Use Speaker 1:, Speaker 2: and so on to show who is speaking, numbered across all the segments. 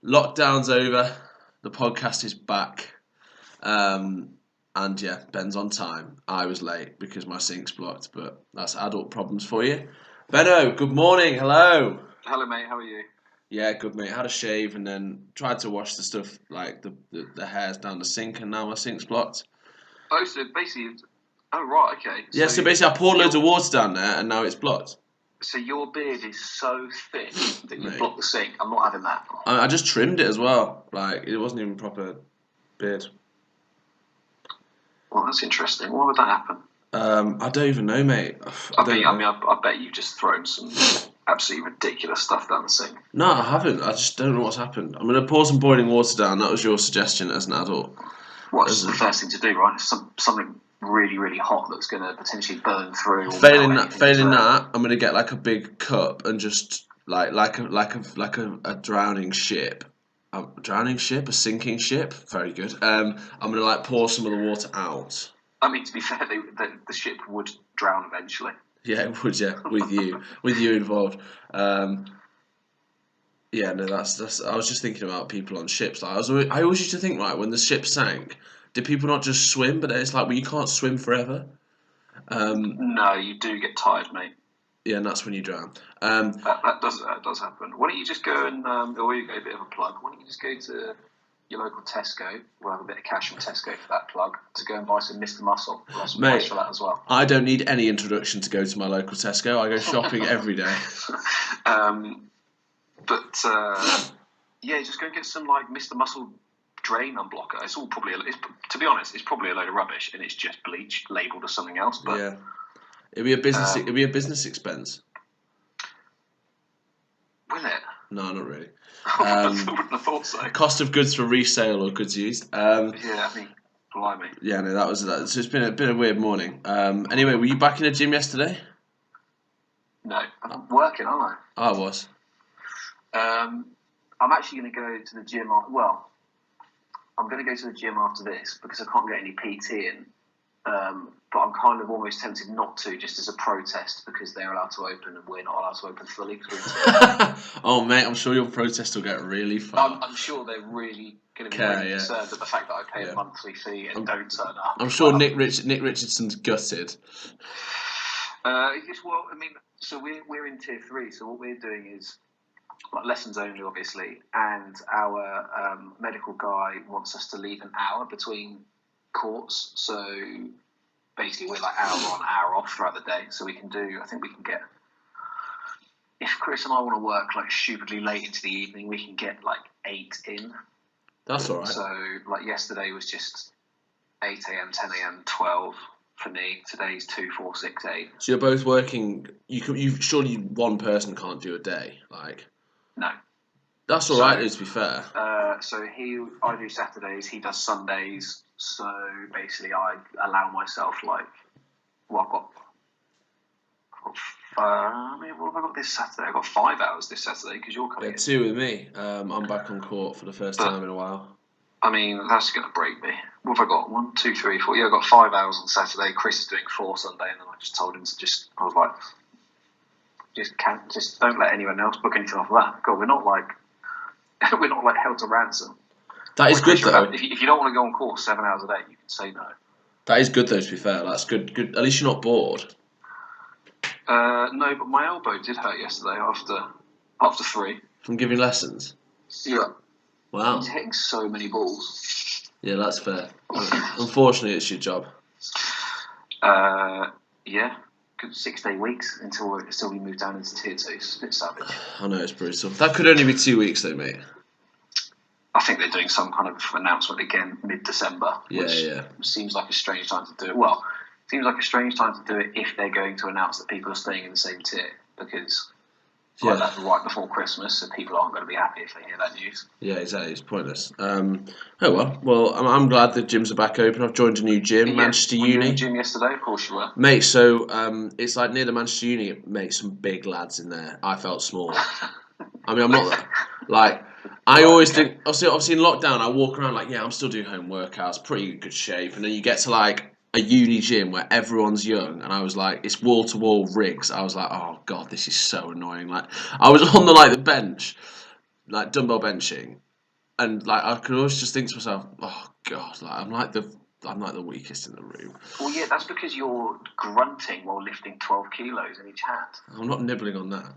Speaker 1: Lockdown's over. The podcast is back. And yeah, Ben's on time. I was late because my sink's blocked, but that's adult problems for you. Benno, good morning. Hello.
Speaker 2: Hello, mate. How are you?
Speaker 1: Yeah, good mate. Had a shave and then tried to wash the stuff like the hairs down the sink, and now my sink's blocked.
Speaker 2: Oh, so basically, right, okay.
Speaker 1: Yeah, so basically I poured loads of water down there and now it's blocked.
Speaker 2: So your beard is so thick that you
Speaker 1: Mate.
Speaker 2: block the sink. I'm not having that.
Speaker 1: I just trimmed it as well. Like it wasn't even proper beard.
Speaker 2: Well, that's interesting. Why would that happen?
Speaker 1: I don't even know, mate.
Speaker 2: I bet you've just thrown some absolutely ridiculous stuff down the sink.
Speaker 1: No, I haven't. I just don't know what's happened. I'm going to pour some boiling water down. That was your suggestion as an adult.
Speaker 2: What's the first thing to do, right? Something really, really hot that's going to potentially burn through.
Speaker 1: Failing that, I'm going to get like a big cup and just like a drowning ship. A drowning ship, a sinking ship. Very good. I'm going to like pour some of the water out.
Speaker 2: I mean, to be fair, the ship would drown eventually.
Speaker 1: Yeah, it would. Yeah, with you involved. Yeah, no, that's. I was just thinking about people on ships. Like, I always used to think, right, when the ship sank, did people not just swim? But then it's like, well, you can't swim forever.
Speaker 2: No, you do get tired, mate.
Speaker 1: Yeah, and that's when you drown.
Speaker 2: That does happen. Why don't you just go and, or you go a bit of a plug. Why don't you just go to your local Tesco? We'll have a bit of cash from Tesco for that plug to go and buy some Mr. Muscle. We'll have some cash for that as well.
Speaker 1: I don't need any introduction to go to my local Tesco. I go shopping every day.
Speaker 2: Yeah, just go and get some like Mr. Muscle drain unblocker. It's all probably, to be honest, it's probably a load of rubbish and it's just bleach labelled as something else. But
Speaker 1: yeah, it'd be a business. It'd be a business expense.
Speaker 2: Will it?
Speaker 1: No, not really.
Speaker 2: I wouldn't have thought so.
Speaker 1: Cost of goods for resale or goods used.
Speaker 2: Yeah, I mean, blimey.
Speaker 1: Yeah, no, that was that. So it's been a weird morning. Anyway, were you back in the gym yesterday?
Speaker 2: No, I'm working, aren't I?
Speaker 1: I was.
Speaker 2: I'm actually going to go to the gym. I'm going to go to the gym after this because I can't get any PT in. But I'm kind of almost tempted not to, just as a protest, because they're allowed to open and we're not allowed to open fully.
Speaker 1: Oh, mate, I'm sure your protest will get really far.
Speaker 2: I'm sure they're really going to be really concerned at the fact that I pay a monthly fee and don't turn up.
Speaker 1: I'm sure Nick Richardson's gutted.
Speaker 2: So we're in tier 3. So what we're doing is like lessons only, obviously, and our medical guy wants us to leave an hour between courts. So basically, we're like hour on, hour off throughout the day. So we can get. If Chris and I want to work like stupidly late into the evening, we can get like 8 in.
Speaker 1: That's all right.
Speaker 2: So like yesterday was just 8 a.m, 10 a.m, 12 for me. Today's 2, 4, 6, 8.
Speaker 1: So you're both working. You surely one person can't do a day, like.
Speaker 2: No.
Speaker 1: That's all right, to be fair.
Speaker 2: So I do Saturdays, he does Sundays. So basically, I allow myself I've got. What have I got this Saturday? I've got 5 hours this Saturday because you're coming in.
Speaker 1: 2 with me. I'm back on court for the first time in a while.
Speaker 2: I mean, that's going to break me. What have I got? 1, 2, 3, 4. Yeah, I've got 5 hours on Saturday. Chris is doing 4 Sunday, and then I just told him to I was like, just don't let anyone else book anything off of that. God, we're not like held to ransom.
Speaker 1: That is good though.
Speaker 2: If you don't want to go on course 7 hours a day, you can say no.
Speaker 1: That is good though. To be fair, that's good. Good. At least you're not bored.
Speaker 2: No, but my elbow did hurt yesterday after 3.
Speaker 1: From giving lessons?
Speaker 2: Yeah.
Speaker 1: Wow.
Speaker 2: He's hitting so many balls.
Speaker 1: Yeah, that's fair. Unfortunately, it's your job.
Speaker 2: Yeah. Good 6-day weeks until we move down into tier 2. It's a bit savage.
Speaker 1: I know, it's brutal. That could only be 2 weeks though, mate.
Speaker 2: I think they're doing some kind of announcement again mid-December. Which seems like a strange time to do it. Well, it seems like a strange time to do it if they're going to announce that people are staying in the same tier, because that's right before Christmas, so people aren't going to be happy if they hear that news.
Speaker 1: Yeah, exactly. It's pointless. Well, I'm glad the gyms are back open. I've joined a new gym, Manchester Uni.
Speaker 2: You were in the gym yesterday, of course you were.
Speaker 1: Mate, so it's like near the Manchester Uni, mate, some big lads in there. I felt small. I mean, I'm not that. Like, I always think, obviously in lockdown, I walk around like, yeah, I'm still doing home workouts, pretty good shape. And then you get to like a uni gym where everyone's young, and I was like, it's wall to wall rigs. I was like, oh god, this is so annoying. Like, I was on the bench, like dumbbell benching, and like I could always just think to myself, oh god, like I'm like the weakest in the room.
Speaker 2: Well, yeah, that's because you're grunting while lifting 12 kilos in each hand.
Speaker 1: I'm not nibbling on that.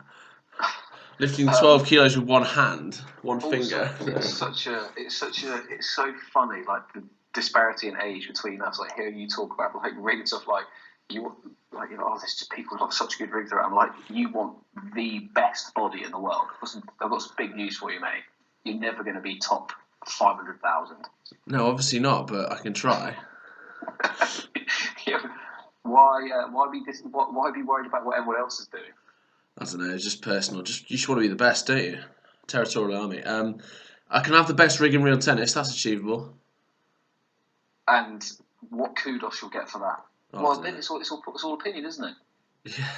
Speaker 1: Lifting 12 kilos with one hand, one finger.
Speaker 2: It's so funny, like the disparity in age between us. Like hearing you talk about like rigs of like you, like oh, there's just people who've got such good rigs around. Like you want the best body in the world. I've got some big news for you, mate. You're never going to be top 500,000.
Speaker 1: No, obviously not, but I can try.
Speaker 2: Yeah. Why be worried about what everyone else is doing?
Speaker 1: I don't know, it's just personal. You just want to be the best, don't you? Territorial Army. I can have the best rig in real tennis. That's achievable.
Speaker 2: And what kudos you'll get for that?
Speaker 1: Oh,
Speaker 2: well, then it's all opinion, isn't it?
Speaker 1: Yeah.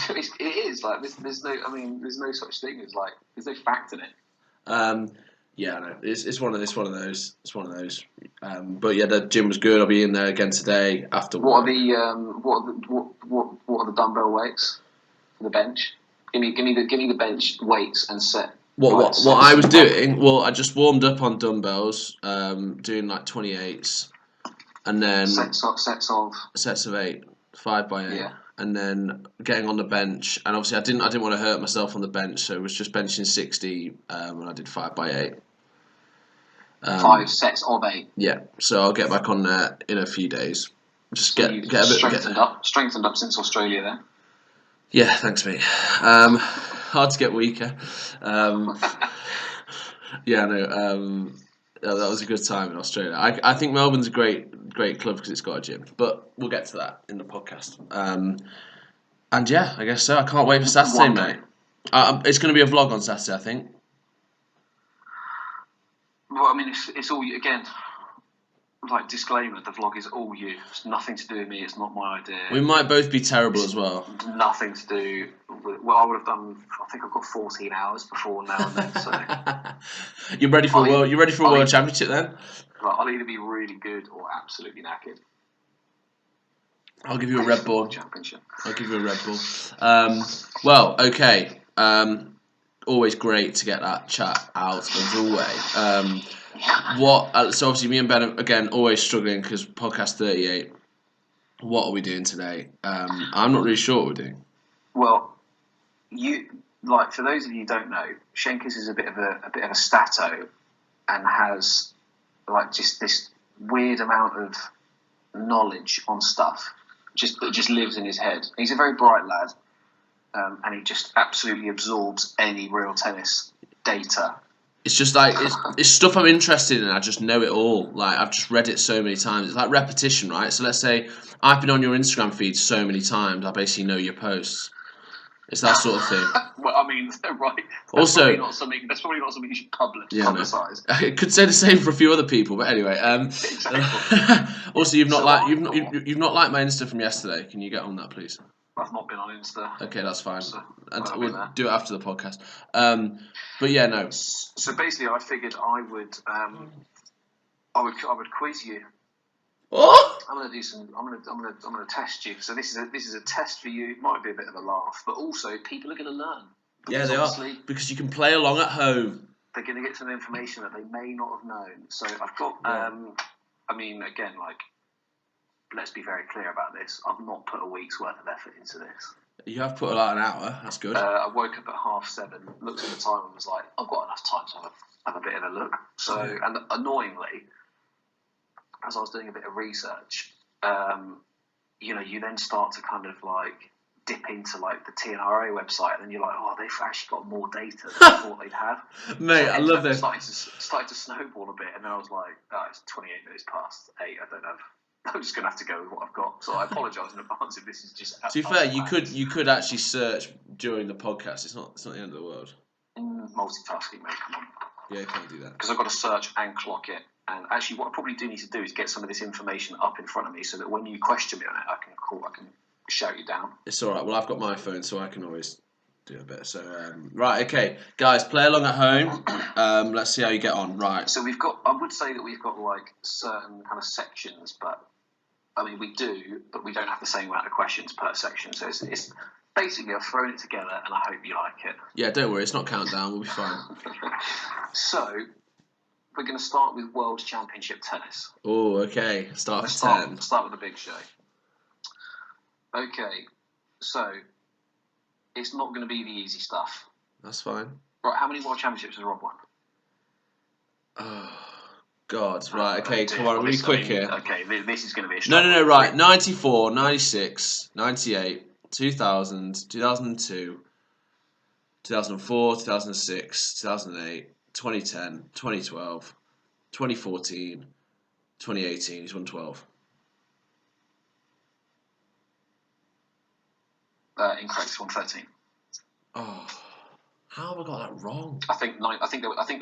Speaker 2: It is like there's no such thing as like there's no fact in it.
Speaker 1: Yeah, no, it's one of those. But yeah, the gym was good. I'll be in there again today after
Speaker 2: What
Speaker 1: work.
Speaker 2: are the dumbbell weights for the bench? Give me the bench weights and set.
Speaker 1: What I was doing? Well, I just warmed up on dumbbells, doing like 28s, and then
Speaker 2: sets
Speaker 1: of 8, 5 by 8.
Speaker 2: Yeah.
Speaker 1: And then getting on the bench, and obviously I didn't want to hurt myself on the bench, so it was just benching 60, and I did 5 by 8.
Speaker 2: 5 sets of 8.
Speaker 1: Yeah, so I'll get back on there in a few days. Just
Speaker 2: so
Speaker 1: get a bit
Speaker 2: strengthened up since Australia then.
Speaker 1: Yeah, thanks, mate. Hard to get weaker. Yeah, no. That was a good time in Australia. I think Melbourne's a great club because it's got a gym, but we'll get to that in the podcast. And yeah, I guess so. I can't wait for Saturday, mate. It's going to be a vlog on Saturday, I think.
Speaker 2: Well, I mean, it's all you again. Like disclaimer, the vlog is all you. It's nothing to do with me. It's not my idea.
Speaker 1: We might both be terrible as well.
Speaker 2: Nothing to do with. Well, I would have done. I think I've got 14 hours before now and then. So
Speaker 1: you're ready for a world championship then?
Speaker 2: I'll either be really good or absolutely knackered.
Speaker 1: I'll give you a Red Bull.
Speaker 2: Championship.
Speaker 1: I'll give you a Red Bull. Well, okay. Always great to get that chat out of the way. So obviously me and Ben are, again, always struggling because podcast 38. What are we doing today? I'm not really sure what we're doing.
Speaker 2: Well, for those of you who don't know, Shenkers is a bit of a stato and has like just this weird amount of knowledge on stuff that just lives in his head. He's a very bright lad. And he just absolutely absorbs any real tennis data.
Speaker 1: It's just like it's stuff I'm interested in. I just know it all. Like I've just read it so many times. It's like repetition, right? So let's say I've been on your Instagram feed so many times. I basically know your posts. It's that sort of thing.
Speaker 2: Well, I mean, right. That's probably not something you should publicise.
Speaker 1: No. I could say the same for a few other people, but anyway.
Speaker 2: Exactly.
Speaker 1: Also, you've not liked my Insta from yesterday. Can you get on that, please?
Speaker 2: I've not been on Insta.
Speaker 1: Okay, that's fine.
Speaker 2: So
Speaker 1: we'll do it after the podcast. But yeah, no.
Speaker 2: So basically, I figured I would quiz you.
Speaker 1: Oh!
Speaker 2: I'm gonna test you. So this is a test for you. It might be a bit of a laugh, but also people are gonna learn.
Speaker 1: Yeah, they are, because you can play along at home.
Speaker 2: They're gonna get some information that they may not have known. So I've got. I mean, again, like, let's be very clear about this. I've not put a week's worth of effort into this.
Speaker 1: You have put about an hour. That's good.
Speaker 2: I woke up at 7:30, looked at the time, and was like, I've got enough time to have a bit of a look. So, and annoyingly, as I was doing a bit of research, you then start to kind of like dip into like the TNRA website, and then you're like, oh, they've actually got more data than I thought they'd have.
Speaker 1: Mate,
Speaker 2: so
Speaker 1: I love this.
Speaker 2: Started to snowball a bit, and then I was like, oh, it's 28 minutes past 8. I don't have. I'm just gonna have to go with what I've got. So I apologise in advance if this is just.
Speaker 1: To be fair, you could actually search during the podcast. It's not the end of the world.
Speaker 2: Multitasking, mate. Come on.
Speaker 1: Yeah, you can't do that.
Speaker 2: Because I've got to search and clock it. And actually, what I probably do need to do is get some of this information up in front of me, so that when you question me on it, I can shout you down.
Speaker 1: It's all right. Well, I've got my phone, so I can always do a bit. So right, okay, guys, play along at home. Let's see how you get on. Right.
Speaker 2: So I would say that we've got like certain kind of sections, but I mean we do, but we don't have the same amount of questions per section. So it's Basically, I've thrown it together, and I hope you like it.
Speaker 1: Yeah, don't worry, it's not countdown. We'll be fine.
Speaker 2: So, we're going to start with World Championship Tennis.
Speaker 1: Oh, okay. Start with 10.
Speaker 2: Start with the big show. Okay, so it's not going to be the easy stuff.
Speaker 1: That's fine.
Speaker 2: Right, how many World Championships has Rob won?
Speaker 1: Oh, God. Right, okay, come on, really quick here.
Speaker 2: Okay, this is going to be a
Speaker 1: No,
Speaker 2: struggle.
Speaker 1: right. 94, 96, 98, 2000, 2002, 2004, 2006, 2008, 2010, 2012, 2014, 2018. He's won 12.
Speaker 2: Incorrect. He's won 13.
Speaker 1: Oh, how have I got that wrong?
Speaker 2: I think there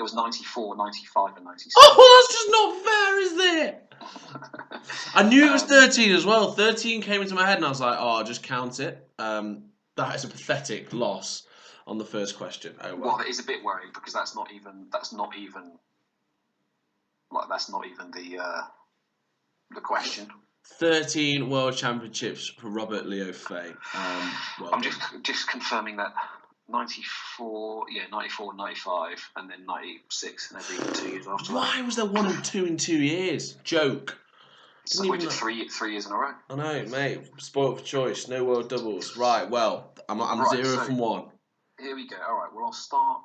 Speaker 2: was 94, 95, and 96.
Speaker 1: Oh, that's just not fair, is it? I knew it was 13 as well. 13 came into my head, and I was like, "Oh, I'll just count it." That is a pathetic loss on the first question. Oh well.
Speaker 2: Well, it is a bit worrying because that's not even the question.
Speaker 1: 13 World Championships for Robert Leo Fay.
Speaker 2: I'm just confirming that 94, 95, and then 96, and every 2 years after.
Speaker 1: Why was there 1 and 2 in 2 years? Joke.
Speaker 2: So we did 3 years in a row.
Speaker 1: I know, mate. Spoiled for choice. No world doubles. Right. Well, I'm right, 0 from 1.
Speaker 2: Here we go. All right. Well, I'll start.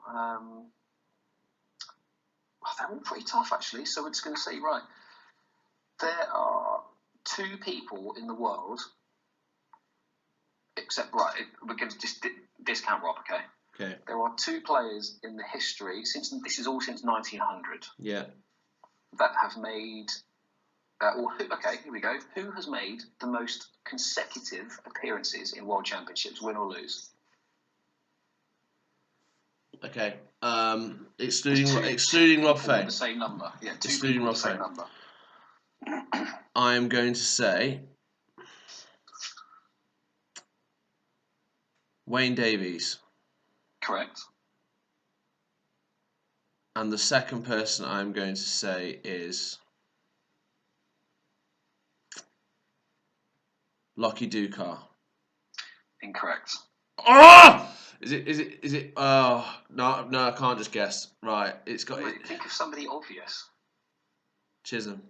Speaker 2: They're all pretty tough, actually. So we're just going to say, right, there are 2 people in the world, except, right, we're going to just discount Rob, okay?
Speaker 1: Okay.
Speaker 2: There are 2 players in the history, this is all since 1900.
Speaker 1: Yeah.
Speaker 2: That have made, here we go. Who has made the most consecutive appearances in World Championships, win or lose?
Speaker 1: Okay. Excluding Rob Fay.
Speaker 2: The same number. Yeah, 2
Speaker 1: excluding
Speaker 2: people
Speaker 1: Rob
Speaker 2: the same
Speaker 1: Fay.
Speaker 2: number.
Speaker 1: I am going to say Wayne Davies.
Speaker 2: Correct.
Speaker 1: And the second person I'm going to say is Lockie Dukar.
Speaker 2: Incorrect.
Speaker 1: Ah! Is it? Oh, no, I can't just guess. Right, it's got.
Speaker 2: Wait, think of somebody obvious.
Speaker 1: Chisholm.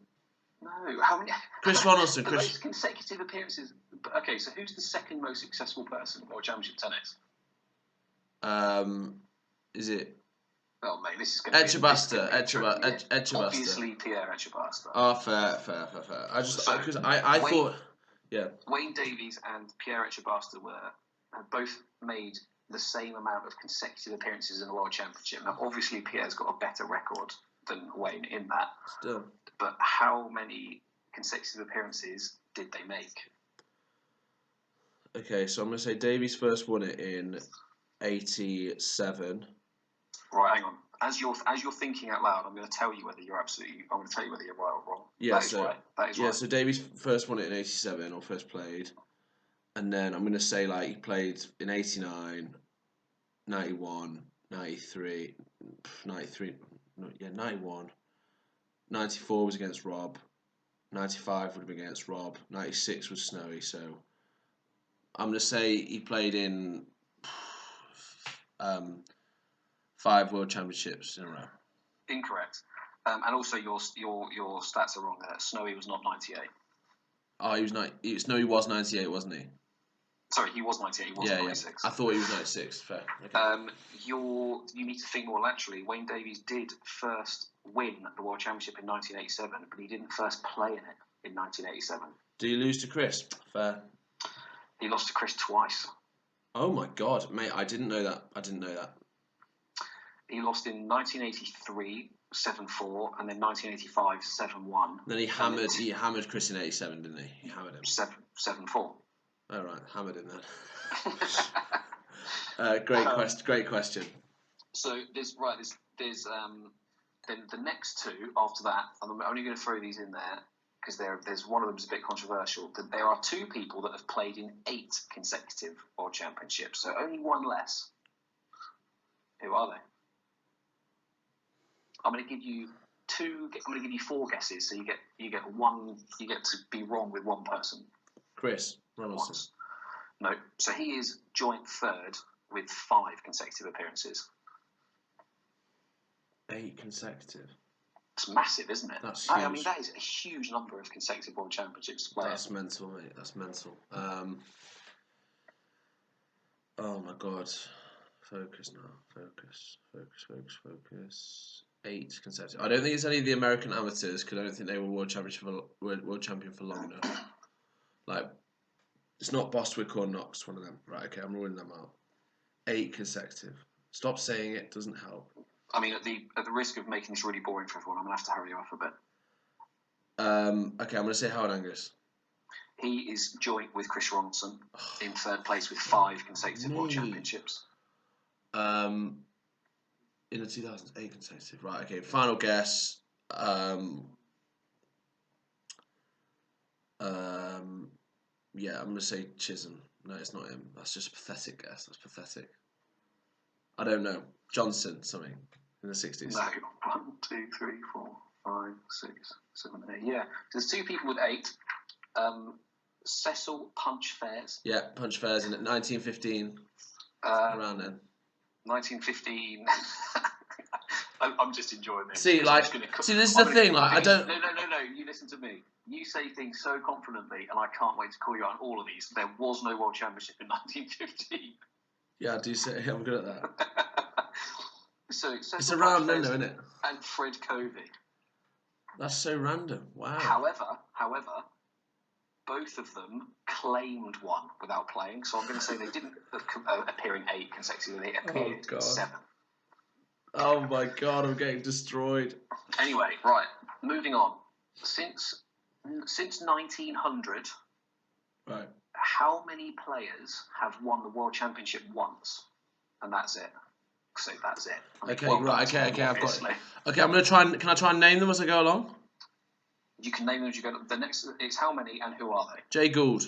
Speaker 2: No, how many?
Speaker 1: Chris Ronaldson.
Speaker 2: Most consecutive appearances. Okay, so who's the second most successful person in World Championship Tennis?
Speaker 1: Is it?
Speaker 2: Oh mate, this is going to be
Speaker 1: Etchebuster.
Speaker 2: Obviously, Pierre Etchebuster.
Speaker 1: Oh, fair. Because I thought, yeah.
Speaker 2: Wayne Davies and Pierre Etchebuster have both made the same amount of consecutive appearances in the World Championship. Now, obviously, Pierre's got a better record than Wayne in that.
Speaker 1: Still.
Speaker 2: But how many consecutive appearances did they make?
Speaker 1: Okay, so I'm going to say Davies first won it in 87.
Speaker 2: Right, hang on. As you're thinking out loud, I'm going to tell you whether you're right or wrong.
Speaker 1: Yeah,
Speaker 2: that is right.
Speaker 1: So Davies first won it in 87, or first played. And then I'm going to say, like, he played in 89, 91, 93, 91. 94 was against Rob. 95 would have been against Rob. 96 was Snowy, so I'm going to say he played in 5 World Championships in a row.
Speaker 2: Incorrect. And also your stats are wrong there. Snowy was not 98.
Speaker 1: Oh, Snowy was 98, wasn't he?
Speaker 2: Sorry, he was 98. He wasn't 96.
Speaker 1: I thought he was 96. Fair. Okay.
Speaker 2: You need to think more laterally. Wayne Davies did first win the World Championship in 1987, but he didn't first play in it in 1987.
Speaker 1: Did he lose to Chris? Fair.
Speaker 2: He lost to Chris twice.
Speaker 1: Oh my God, mate! I didn't know that.
Speaker 2: He lost in 1983, 7-4, and then 1985, 7-1.
Speaker 1: Then he hammered Chris in 87, didn't he? He hammered him.
Speaker 2: 7-4.
Speaker 1: Oh, right, hammered him then. Great question.
Speaker 2: So there's then the next 2 after that. I'm only going to throw these in there because there's one of them is a bit controversial. There are 2 people that have played in 8 consecutive World Championships, so only 1 less. Who are they? I'm going to give you 4 guesses, so you get one. You get to be wrong with one person.
Speaker 1: Chris Ronaldson.
Speaker 2: No. So he is joint third with 5 consecutive appearances.
Speaker 1: 8 consecutive.
Speaker 2: It's massive, isn't it?
Speaker 1: That's huge.
Speaker 2: I mean, that is a huge number of consecutive World Championships to play.
Speaker 1: That's mental, mate. That's mental. Oh my God. Focus now. Focus. 8 consecutive. I don't think it's any of the American amateurs because I don't think they were world champion for long enough. Like, it's not Bostwick or Knox, one of them. Right, okay, I'm ruling them out. 8 consecutive. Stop saying it, doesn't help.
Speaker 2: I mean, at the risk of making this really boring for everyone, I'm going to have to hurry you off a bit.
Speaker 1: Okay, I'm going to say Howard Angus.
Speaker 2: He is joint with Chris Ronson in third place with 5 consecutive World Championships.
Speaker 1: In the 2008 consecutive. Right, okay, final guess. Yeah, I'm going to say Chisholm. No, it's not him. That's just a pathetic guess. That's pathetic. I don't know. Johnson, something. In the 60s.
Speaker 2: No. 1, 2, 3, 4, 5, 6, 7, 8. Yeah. There's 2 people with 8. Cecil Punch Fairs.
Speaker 1: Yeah, Punch Fairs in 1915. Around then.
Speaker 2: 1915. I'm just enjoying this.
Speaker 1: See, like, this is the thing. Like, I don't.
Speaker 2: No. You listen to me. You say things so confidently, and I can't wait to call you out on all of these. There was no World Championship in 1915.
Speaker 1: Yeah, I do say. Yeah, I'm good at that.
Speaker 2: So
Speaker 1: it's around then, though, isn't it?
Speaker 2: And Fred Covey.
Speaker 1: That's so random. Wow.
Speaker 2: However, both of them claimed one without playing. So I'm going to say they didn't appear in 8 consecutively. They appeared in 7.
Speaker 1: Oh my God, I'm getting destroyed.
Speaker 2: Anyway, right, moving on. Since 1900,
Speaker 1: right,
Speaker 2: how many players have won the World Championship once? And that's it. So that's it.
Speaker 1: Okay, right, okay, I've got it. Okay, I'm gonna try and can I try and name them as I go along?
Speaker 2: You can name them as you go. The next is how many and who are they?
Speaker 1: Jay Gould.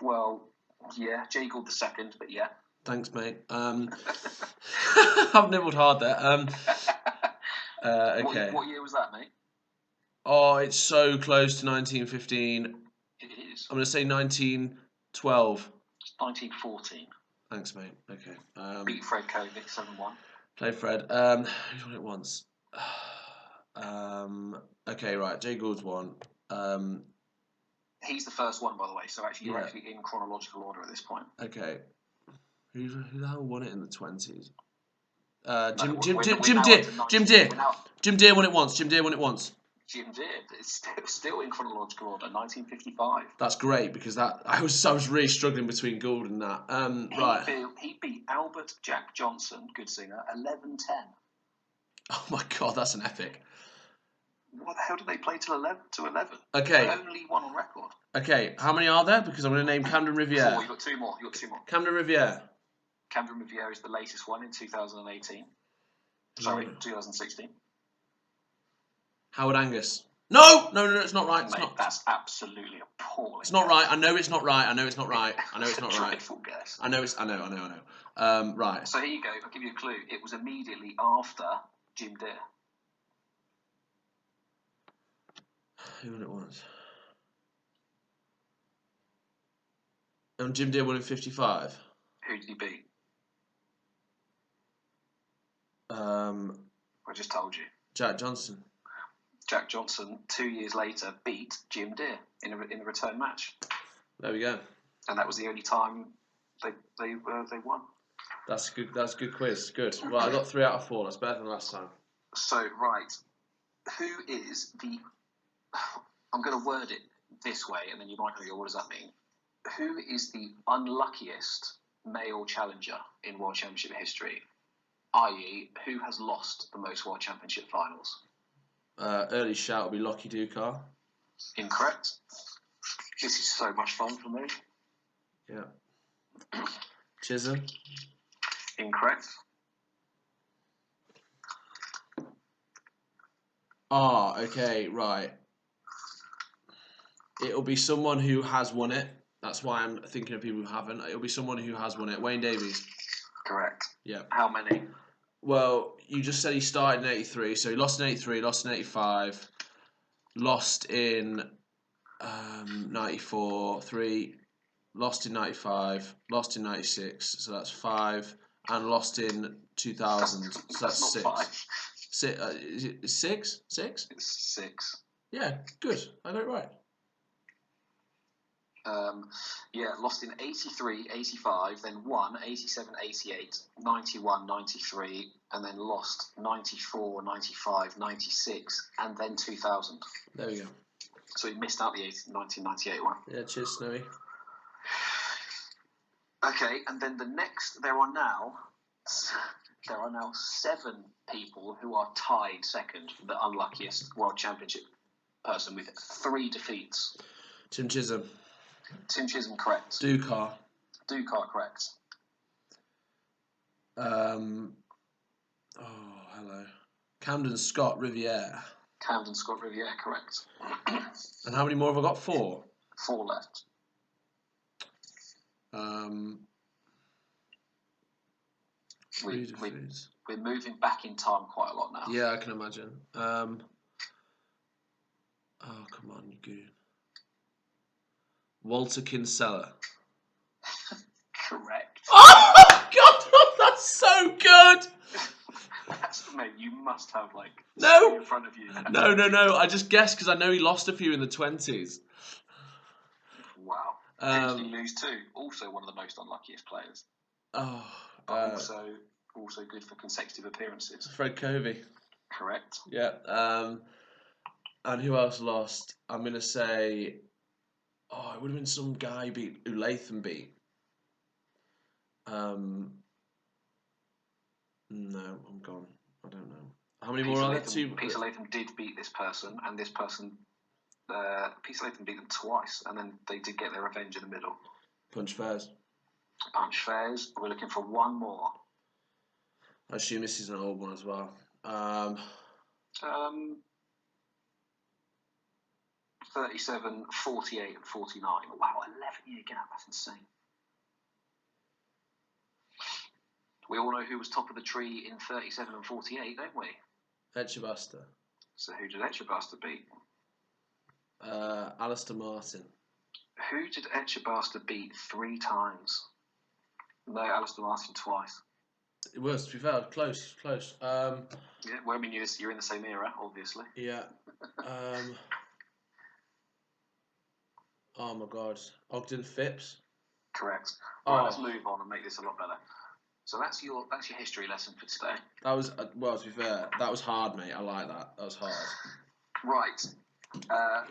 Speaker 2: Well, yeah, Jay Gould the second, but yeah.
Speaker 1: Thanks, mate. I've nibbled hard there. Okay.
Speaker 2: What year was that, mate?
Speaker 1: Oh, it's so close to 1915.
Speaker 2: It is.
Speaker 1: I'm going to say 1912.
Speaker 2: It's 1914.
Speaker 1: Thanks, mate. Okay.
Speaker 2: Beat Fred Kovic 7-1.
Speaker 1: Played Fred. Who's won it once? Okay, right. Jay Gould's won.
Speaker 2: He's the first one, by the way. So actually, you're actually in chronological order at this point.
Speaker 1: Okay. Who the hell won it in the 20s? Jim Deere won it once. Jim Deere won it once.
Speaker 2: Jim Deere. It's still in chronological order. 1955.
Speaker 1: That's great because I was really struggling between Gould and that. Right.
Speaker 2: He beat Albert Jack Johnson, good singer, 11-10.
Speaker 1: Oh my God, that's an epic.
Speaker 2: What the hell did they play till 11?
Speaker 1: Okay.
Speaker 2: Only one on record.
Speaker 1: Okay, how many are there? Because I'm going to name Camden Riviere.
Speaker 2: 4. You got two more.
Speaker 1: Camden Riviere.
Speaker 2: Camden Riviere is the latest one in 2018. Sorry, 2016.
Speaker 1: Howard Angus. No, it's not right.
Speaker 2: Mate, that's absolutely appalling.
Speaker 1: It's not right. I know it's not right.
Speaker 2: Dreadful guess.
Speaker 1: I know. Right.
Speaker 2: So here you go. I'll give you a clue. It was immediately after Jim Deere.
Speaker 1: Who it was? And Jim Deere won in 55.
Speaker 2: Who did he beat? I just told you.
Speaker 1: Jack Johnson.
Speaker 2: Jack Johnson, 2 years later, beat Jim Deere in a return match.
Speaker 1: There we go.
Speaker 2: And that was the only time they won.
Speaker 1: That's good. That's a good quiz. Good. Well, I got 3 out of 4. That's better than last time.
Speaker 2: So right, who is the? I'm going to word it this way, and then you might go, "What does that mean?" Who is the unluckiest male challenger in World Championship history? I.e., who has lost the most World Championship finals?
Speaker 1: Early shout will be Lockie Dukar.
Speaker 2: Incorrect. This is so much fun for me.
Speaker 1: Yeah. Chisholm.
Speaker 2: Incorrect.
Speaker 1: Okay, right. It'll be someone who has won it. That's why I'm thinking of people who haven't. It'll be someone who has won it. Wayne Davies.
Speaker 2: Correct.
Speaker 1: Yeah.
Speaker 2: How many?
Speaker 1: Well, you just said he started in 83, so he lost in 83, lost in 85, lost in 94, 3, lost in 95, lost in 96, so that's 5, and lost in 2000, so that's
Speaker 2: not
Speaker 1: 6.
Speaker 2: 5.
Speaker 1: Is it 6? 6?
Speaker 2: It's 6.
Speaker 1: Yeah, good. I got it right.
Speaker 2: Lost in 83, 85, then won 87, 88, 91, 93, and then lost 94, 95, 96, and then 2000.
Speaker 1: There we go.
Speaker 2: So he missed out the 1998 one.
Speaker 1: Yeah, cheers, Snowy.
Speaker 2: Okay, and then there are now 7 people who are tied second for the unluckiest World Championship person with 3 defeats.
Speaker 1: Tim Chisholm.
Speaker 2: Tim Chisholm, correct.
Speaker 1: Dukar,
Speaker 2: correct.
Speaker 1: hello. Camden Scott Riviere.
Speaker 2: Camden Scott Riviere, correct.
Speaker 1: And how many more have I got? 4.
Speaker 2: 4 left. We're moving back in time quite a lot now.
Speaker 1: Yeah, I can imagine. Oh, come on, you goon. Walter Kinsella.
Speaker 2: Correct.
Speaker 1: Oh, God, that's so good!
Speaker 2: Mate, you must have,
Speaker 1: No!
Speaker 2: in front of you.
Speaker 1: No. I just guessed because I know he lost a few in the 20s.
Speaker 2: Wow. Who did he lose to? Also one of the most unluckiest players.
Speaker 1: Oh.
Speaker 2: Also good for consecutive appearances.
Speaker 1: Fred Covey.
Speaker 2: Correct.
Speaker 1: Yeah. And who else lost? I'm going to say... Oh, it would have been some guy who Latham beat. No, I'm gone. I don't know. How many more are there? 2.
Speaker 2: Peter Latham did beat this person, and this person... Peter Latham beat them twice, and then they did get their revenge in the middle.
Speaker 1: Punch Fairs.
Speaker 2: We're looking for 1 more.
Speaker 1: I assume this is an old one as well.
Speaker 2: 37, 48, and 49. Wow, 11-year gap. That's insane. We all know who was top of the tree in 37 and 48, don't we?
Speaker 1: Etchebuster.
Speaker 2: So who did Etchebuster beat?
Speaker 1: Alistair Martin.
Speaker 2: Who did Etchebuster beat 3 times? No, Alistair Martin twice.
Speaker 1: It was, to be fair, close.
Speaker 2: Yeah, well, I mean, you're in the same era, obviously.
Speaker 1: Yeah. Oh my God, Ogden Phipps.
Speaker 2: Correct. Right, let's move on and make this a lot better. So that's your history lesson for today.
Speaker 1: That was to be fair, that was hard, mate. I like that. That was hard.
Speaker 2: Right,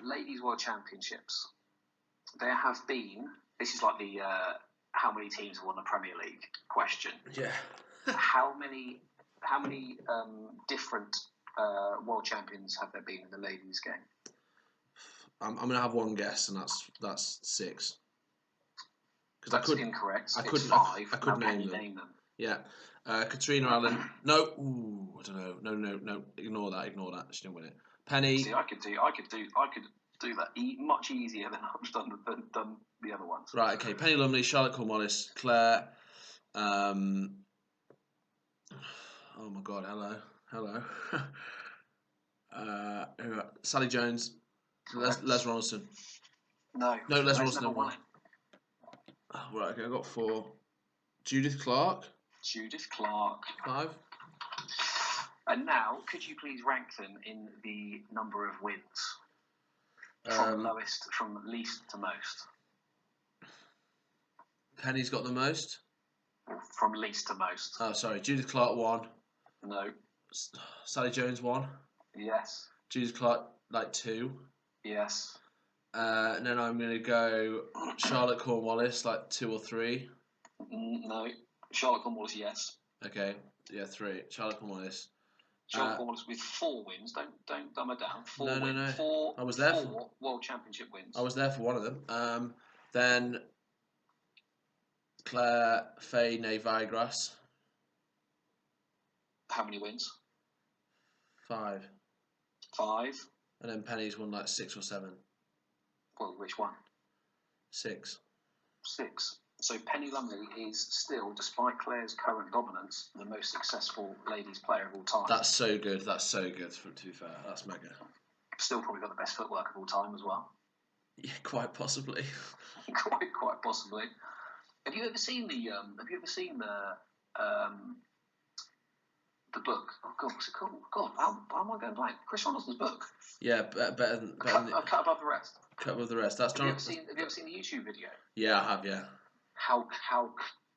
Speaker 2: Ladies World Championships. There have been. This is like the how many teams have won the Premier League question.
Speaker 1: Yeah.
Speaker 2: How many different world champions have there been in the ladies' game?
Speaker 1: I'm gonna have one guess, and that's 6.
Speaker 2: That's incorrect.
Speaker 1: I
Speaker 2: couldn't name them.
Speaker 1: Yeah. Katrina Allen. No. Ooh, I don't know. No. Ignore that. She didn't win it. Penny.
Speaker 2: See, I could do that much easier than I've done the other ones.
Speaker 1: Right. Okay. Penny Lumley, Charlotte Cornwallis, Claire. Oh my God. Hello. Sally Jones. Les Ronaldson.
Speaker 2: No,
Speaker 1: Les Ronaldson. Never won. Oh, right. Okay. I got 4. Judith Clark. 5.
Speaker 2: And now, could you please rank them in the number of wins? From least to most.
Speaker 1: Penny's got the most.
Speaker 2: From least to most.
Speaker 1: Oh, sorry. Judith Clark 1.
Speaker 2: No.
Speaker 1: Sally Jones 1.
Speaker 2: Yes.
Speaker 1: Judith Clark 2.
Speaker 2: Yes.
Speaker 1: And then I'm going to go Charlotte Cornwallis 2 or 3.
Speaker 2: No. Charlotte Cornwallis, yes.
Speaker 1: Okay. Yeah, 3. Charlotte Cornwallis.
Speaker 2: Charlotte Cornwallis with 4 wins. Don't dumb her down. 4 wins.
Speaker 1: No.
Speaker 2: 4.
Speaker 1: I was there
Speaker 2: 4 World Championship wins.
Speaker 1: I was there for one of them. Then Claire Faye Vigras.
Speaker 2: How many wins?
Speaker 1: 5.
Speaker 2: 5.
Speaker 1: And then Penny's won 6 or 7.
Speaker 2: Well, which one?
Speaker 1: 6.
Speaker 2: 6. So Penny Lumley is still, despite Claire's current dominance, the most successful ladies player of all time.
Speaker 1: That's so good. To be fair, that's mega.
Speaker 2: Still probably got the best footwork of all time as well.
Speaker 1: Yeah, quite possibly.
Speaker 2: quite possibly. Have you ever seen the book? Oh God, what's it called? God, how am I going blank? Chris Ronaldson's book.
Speaker 1: Yeah, better than
Speaker 2: Cut Above the Rest.
Speaker 1: Cut Above the Rest. That's John.
Speaker 2: Have you ever seen the YouTube video?
Speaker 1: Yeah, I have. Yeah.
Speaker 2: How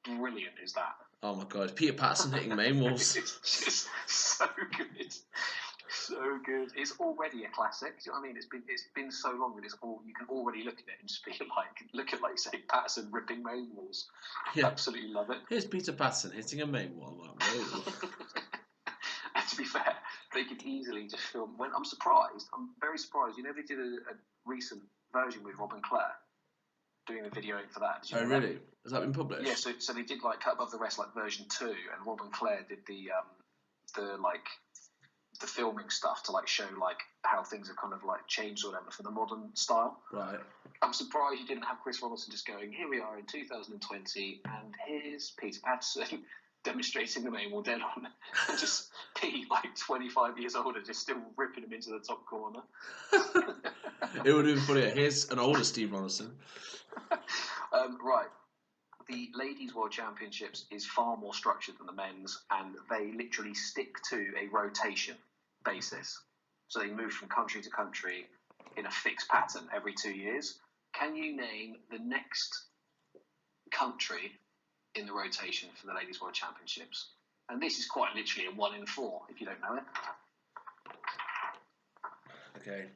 Speaker 2: brilliant is that?
Speaker 1: Oh my God, Peter Patterson hitting main walls.
Speaker 2: It's just so good. So good. It's already a classic. Do you know what I mean? It's been so long that you can already look at it and just be like say Patterson ripping main walls.
Speaker 1: Yeah.
Speaker 2: Absolutely love it.
Speaker 1: Here's Peter Patterson hitting a main wall. Like, whoa.
Speaker 2: And to be fair, they could easily just film. I'm very surprised. You know, they did a recent version with Rob and Claire doing the videoing for that. Did you know
Speaker 1: Really?
Speaker 2: that?
Speaker 1: Has that been published?
Speaker 2: Yeah. So they did like Cut Above the Rest, like version 2, and Rob and Claire did the filming stuff to like show like how things have kind of like changed or whatever for the modern style.
Speaker 1: Right.
Speaker 2: I'm surprised you didn't have Chris Ronaldson just going, here we are in 2020 and here's Peter Patterson demonstrating the main wall dead on, and just Pete like 25 years older just still ripping him into the top corner.
Speaker 1: It would have been funnier. Here's an older Steve Ronaldson.
Speaker 2: Right. The Ladies' World Championships is far more structured than the men's, and they literally stick to a rotation basis. So they move from country to country in a fixed pattern every 2 years. Can you name the next country in the rotation for the Ladies' World Championships? And this is quite literally a 1 in 4, if you don't know it.
Speaker 1: Okay.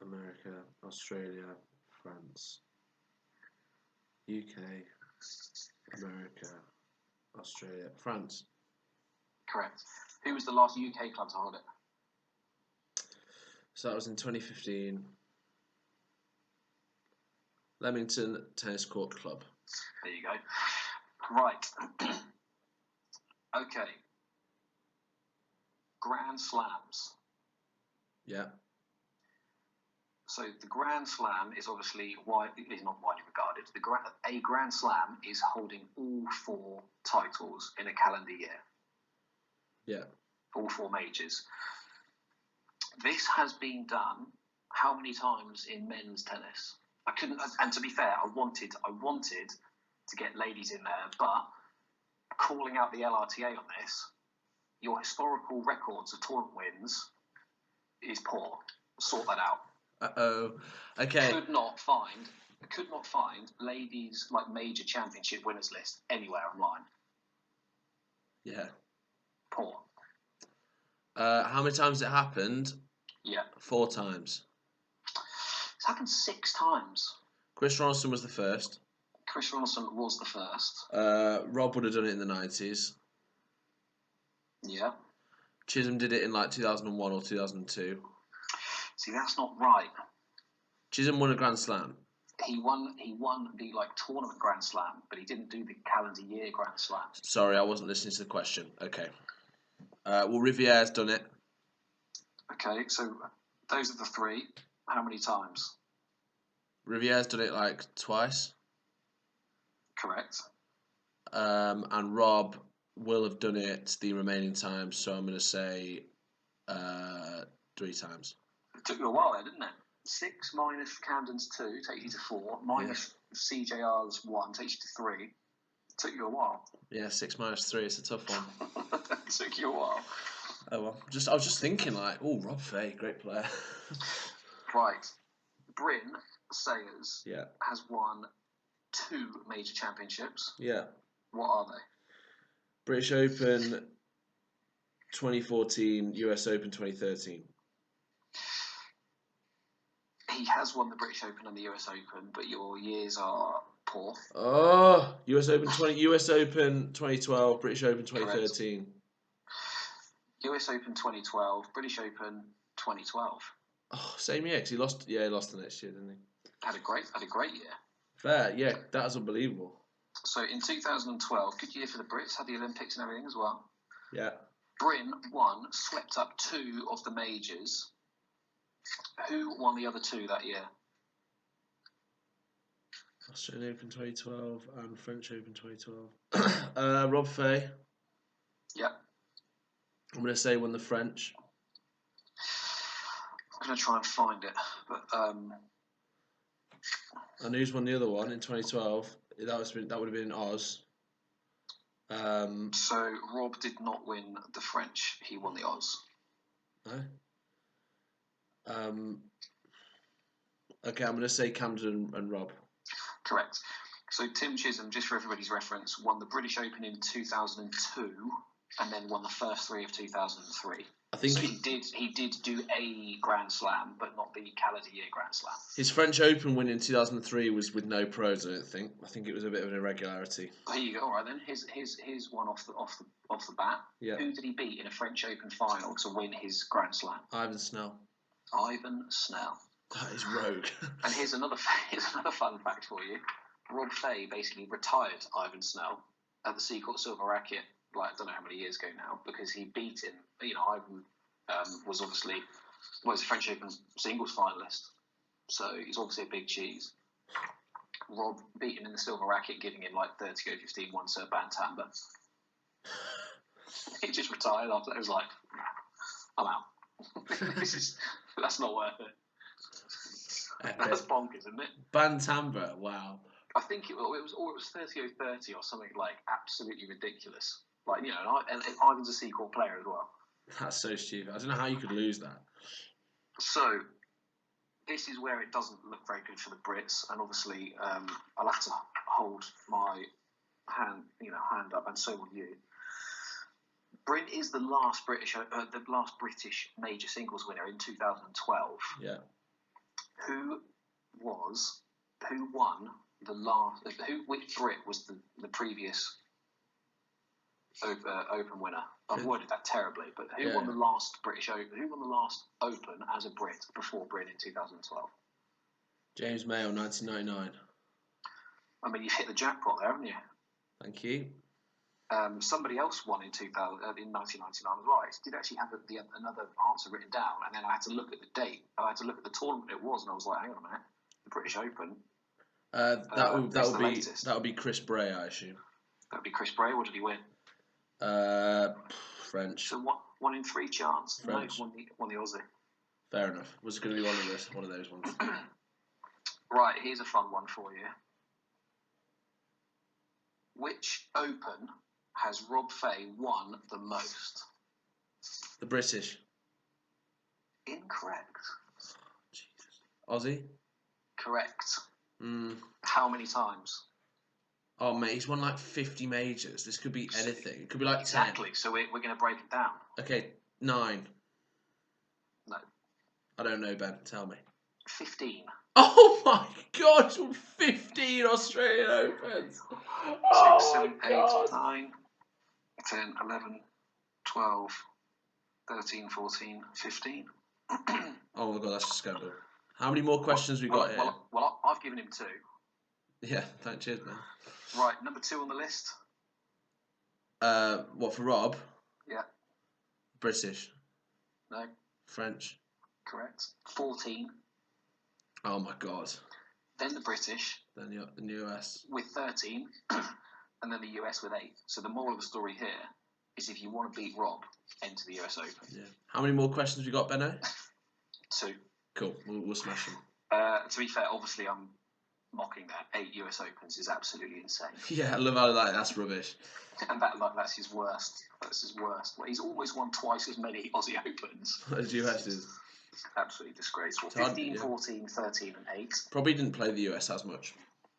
Speaker 1: America, Australia, France, UK, America, Australia, France.
Speaker 2: Correct. Who was the last UK club to hold it?
Speaker 1: So that was in 2015. Leamington Tennis Court Club.
Speaker 2: There you go. Right. Okay. Grand Slams.
Speaker 1: Yeah.
Speaker 2: So the Grand Slam is obviously not widely regarded. A Grand Slam is holding all 4 titles in a calendar year.
Speaker 1: Yeah.
Speaker 2: All 4 majors. This has been done how many times in men's tennis? I couldn't, and to be fair, I wanted to get ladies in there, but calling out the LRTA on this, your historical records of tournament wins is poor. Sort that out.
Speaker 1: Uh-oh. Okay.
Speaker 2: Could not find ladies like major championship winners list anywhere online.
Speaker 1: Yeah.
Speaker 2: Poor.
Speaker 1: How many times it happened?
Speaker 2: Yeah.
Speaker 1: 4 times.
Speaker 2: It's happened 6 times.
Speaker 1: Chris Ronaldson was the first.
Speaker 2: Chris Ronaldson was the first.
Speaker 1: Rob would have done it in the 90s.
Speaker 2: Yeah.
Speaker 1: Chisholm did it in like 2001 or 2002.
Speaker 2: See, that's not right.
Speaker 1: Chisholm won a Grand Slam.
Speaker 2: He won the like tournament Grand Slam, but he didn't do the calendar year Grand Slam.
Speaker 1: Sorry, I wasn't listening to the question. Okay. Well, Riviere's done it.
Speaker 2: Okay, so those are the 3. How many times?
Speaker 1: Riviere's done it like twice.
Speaker 2: Correct.
Speaker 1: And Rob will have done it the remaining times, so I'm going to say 3 times.
Speaker 2: It took you a while there, didn't it? 6 minus Camden's 2 takes you to 4. Minus CJR's 1 takes you to 3. It took you a while.
Speaker 1: Yeah, 6 minus 3, it's a tough one.
Speaker 2: It took you a while.
Speaker 1: Oh well. I was just thinking like, oh, Rob Fay, great player.
Speaker 2: Right. Bryn Sayers
Speaker 1: Yeah.
Speaker 2: has won 2 major championships.
Speaker 1: Yeah.
Speaker 2: What are they?
Speaker 1: British Open 2014, US Open 2013.
Speaker 2: He has won the British Open and the US Open, but your years are poor.
Speaker 1: Oh, US Open 2012, British Open 2013.
Speaker 2: Correct. US Open 2012, British Open 2012.
Speaker 1: Oh, same year, because he lost the next year, didn't he?
Speaker 2: Had a great year.
Speaker 1: Fair, yeah, that is unbelievable.
Speaker 2: So in 2012, good year for the Brits, had the Olympics and everything as well.
Speaker 1: Yeah.
Speaker 2: Bryn swept up 2 of the majors. Who won the other 2 that year?
Speaker 1: Australian Open 2012 and French Open 2012. Rob Fay.
Speaker 2: Yep.
Speaker 1: I'm going to say won the French.
Speaker 2: I'm going to try and find it. But
Speaker 1: And who's won the other one in 2012? That would have been Oz.
Speaker 2: So Rob did not win the French. He won the Oz.
Speaker 1: No. Okay, I'm going to say Camden and Rob.
Speaker 2: Correct. So Tim Chisholm, just for everybody's reference, won the British Open in 2002 and then won the first three of 2003.
Speaker 1: I think
Speaker 2: so he did do a Grand Slam, but not the calendar year Grand Slam.
Speaker 1: His French Open win in 2003 was with no pros. I don't think. I think it was a bit of an irregularity.
Speaker 2: There you go. All right then. Here's one off the bat.
Speaker 1: Yeah.
Speaker 2: Who did he beat in a French Open final to win his Grand Slam?
Speaker 1: Ivan Snell.
Speaker 2: Ivan Snell.
Speaker 1: That is rogue.
Speaker 2: And here's another fun fact for you. Rob Fay basically retired Ivan Snell at the Seacourt Silver Racket, I don't know how many years ago now, because he beat him. Ivan was obviously a French Open singles finalist, so he's obviously a big cheese. Rob beat him in the Silver Racket, giving him 30-15 one serve Bantamba. He just retired after that. It was like, I'm out. That's not worth it. That's bonkers, isn't it?
Speaker 1: Bantamba, wow.
Speaker 2: I think it was 30-30 or something absolutely ridiculous. And Ivan's a Seacourt player as well.
Speaker 1: That's so stupid. I don't know how you could lose that.
Speaker 2: So, this is where it doesn't look very good for the Brits, and obviously I'll have to hold my hand up, and so will you. Bryn is the last British major singles winner in 2012.
Speaker 1: Yeah.
Speaker 2: Which Brit was the previous Open winner? I've worded that terribly, but who won the last British Open? Who won the last Open as a Brit before Bryn in 2012?
Speaker 1: James Mayo, 1999.
Speaker 2: I mean, you've hit the jackpot there, haven't you?
Speaker 1: Thank you.
Speaker 2: Somebody else won in 1999 as well. I did actually have another answer written down, and then I had to look at the date. I had to look at the tournament it was, and I was like, hang on a minute, the British Open.
Speaker 1: That would be Chris Bray, I assume.
Speaker 2: That would be Chris Bray. What did he win?
Speaker 1: French.
Speaker 2: So 1 in 3 chance.
Speaker 1: French.
Speaker 2: No, won the Aussie.
Speaker 1: Fair enough. Was it going to be one of those ones?
Speaker 2: Right, here's a fun one for you. Which Open has Rob Fay won the most?
Speaker 1: The British.
Speaker 2: Incorrect.
Speaker 1: Jesus. Aussie?
Speaker 2: Correct. How many times?
Speaker 1: Oh, mate, he's won 50 majors. This could be anything. It could be 10.
Speaker 2: Exactly. So we're going to break it down.
Speaker 1: Okay, 9.
Speaker 2: No.
Speaker 1: I don't know, Ben. Tell me.
Speaker 2: 15.
Speaker 1: Oh my God! He's won 15 Australian Opens.
Speaker 2: 6, 7, 8, 9, 10, 11, 12, 13, 14, 15.
Speaker 1: Oh my God, that's a scandal. How many more questions we got here?
Speaker 2: Well, I've given him 2.
Speaker 1: Yeah, thanks, cheers, man.
Speaker 2: Right, number 2 on the list.
Speaker 1: What for Rob?
Speaker 2: Yeah.
Speaker 1: British.
Speaker 2: No.
Speaker 1: French.
Speaker 2: Correct. 14.
Speaker 1: Oh my God.
Speaker 2: Then the British.
Speaker 1: Then the US.
Speaker 2: With 13. And then the US with 8. So the moral of the story here is if you want to beat Rob, enter the US Open.
Speaker 1: Yeah. How many more questions we got, Benno?
Speaker 2: 2.
Speaker 1: Cool. We'll smash them.
Speaker 2: To be fair, obviously I'm mocking that. 8 US Opens is absolutely insane.
Speaker 1: Yeah, I love how that's rubbish.
Speaker 2: And that's his worst. That's his worst. He's almost won twice as many Aussie Opens.
Speaker 1: As US is.
Speaker 2: Absolutely disgraceful. 15, 14, 13 and 8.
Speaker 1: Probably didn't play the US as much.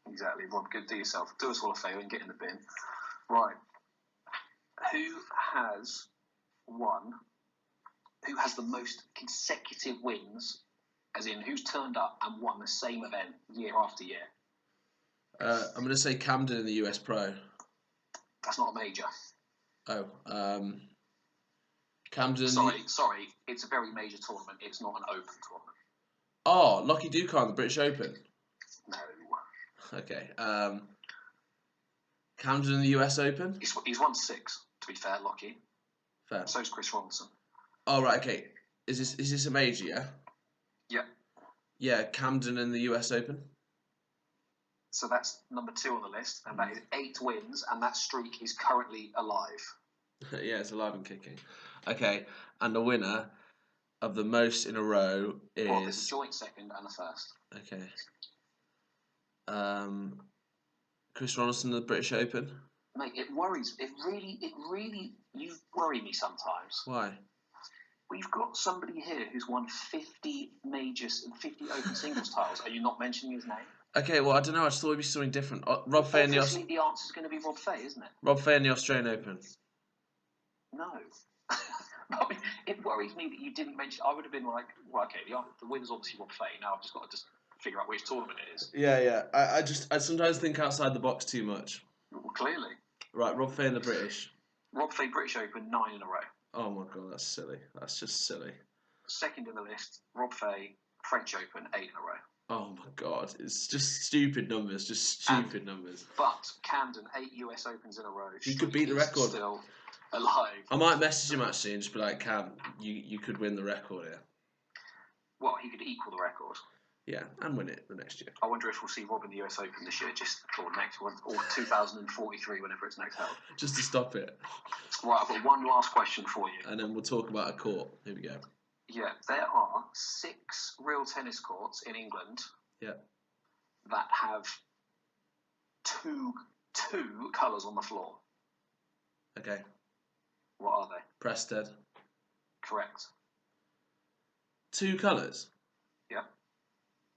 Speaker 2: Exactly. Rob, good. Do yourself. Do us all a favour and get in the bin. Right. Who has the most consecutive wins, as in who's turned up and won the same event year after year?
Speaker 1: I'm going to say Camden in the US Pro.
Speaker 2: That's not a major.
Speaker 1: Oh, Camden.
Speaker 2: Sorry, it's a very major tournament. It's not an open tournament.
Speaker 1: Oh, Lockie Dukan, the British Open.
Speaker 2: No.
Speaker 1: Okay. Camden in the US Open.
Speaker 2: He's won 6. To be fair, Lockie.
Speaker 1: Fair.
Speaker 2: So's Chris Robinson.
Speaker 1: Oh right, okay. Is this a major? Yeah.
Speaker 2: Yeah.
Speaker 1: Yeah, Camden in the US Open.
Speaker 2: So that's number 2 on the list, and that is 8 wins, and that streak is currently alive.
Speaker 1: Yeah, it's alive and kicking. Okay, and the winner, of the most in a row
Speaker 2: Well, there's a
Speaker 1: is
Speaker 2: joint second and a first.
Speaker 1: okay. Chris Ronaldson at the British Open.
Speaker 2: Mate, it worries. It really. You worry me sometimes.
Speaker 1: Why?
Speaker 2: We've got somebody here who's won 50 majors and 50 Open singles titles. Are you not mentioning his name?
Speaker 1: Okay, well I don't know. I just thought it'd be something different. Rob Fay in the
Speaker 2: Obviously, the answer is going to be Rob Fay, isn't it?
Speaker 1: Rob Fay in the Australian Open.
Speaker 2: No. I mean, it worries me that you didn't mention. I would have been like, well, okay, the winner's obviously Rob Fay. Now I've just got to figure out which tournament it is.
Speaker 1: Yeah. I sometimes think outside the box too much.
Speaker 2: Well, clearly.
Speaker 1: Right, Rob Fay in the British.
Speaker 2: Rob Fay British Open 9 in a row.
Speaker 1: Oh my god, that's silly. That's just silly.
Speaker 2: Second in the list, Rob Fay French Open 8 in a row.
Speaker 1: Oh my god, it's just stupid numbers. Just stupid numbers.
Speaker 2: But Camden 8 US Opens in a row.
Speaker 1: He could beat the record.
Speaker 2: Still alive.
Speaker 1: I might message him actually and just be like, Cam, you could win the record here.
Speaker 2: Well, he could equal the record.
Speaker 1: Yeah, and win it the next year.
Speaker 2: I wonder if we'll see Rob in the US Open this year, or next one, or 2043, whenever it's next held.
Speaker 1: Just to stop it.
Speaker 2: Right, I've got one last question for you.
Speaker 1: And then we'll talk about a court. Here we go.
Speaker 2: Yeah, there are 6 real tennis courts in England.
Speaker 1: Yeah.
Speaker 2: That have two colours on the floor.
Speaker 1: Okay.
Speaker 2: What are they?
Speaker 1: Prested.
Speaker 2: Correct.
Speaker 1: 2 colours.
Speaker 2: Yeah.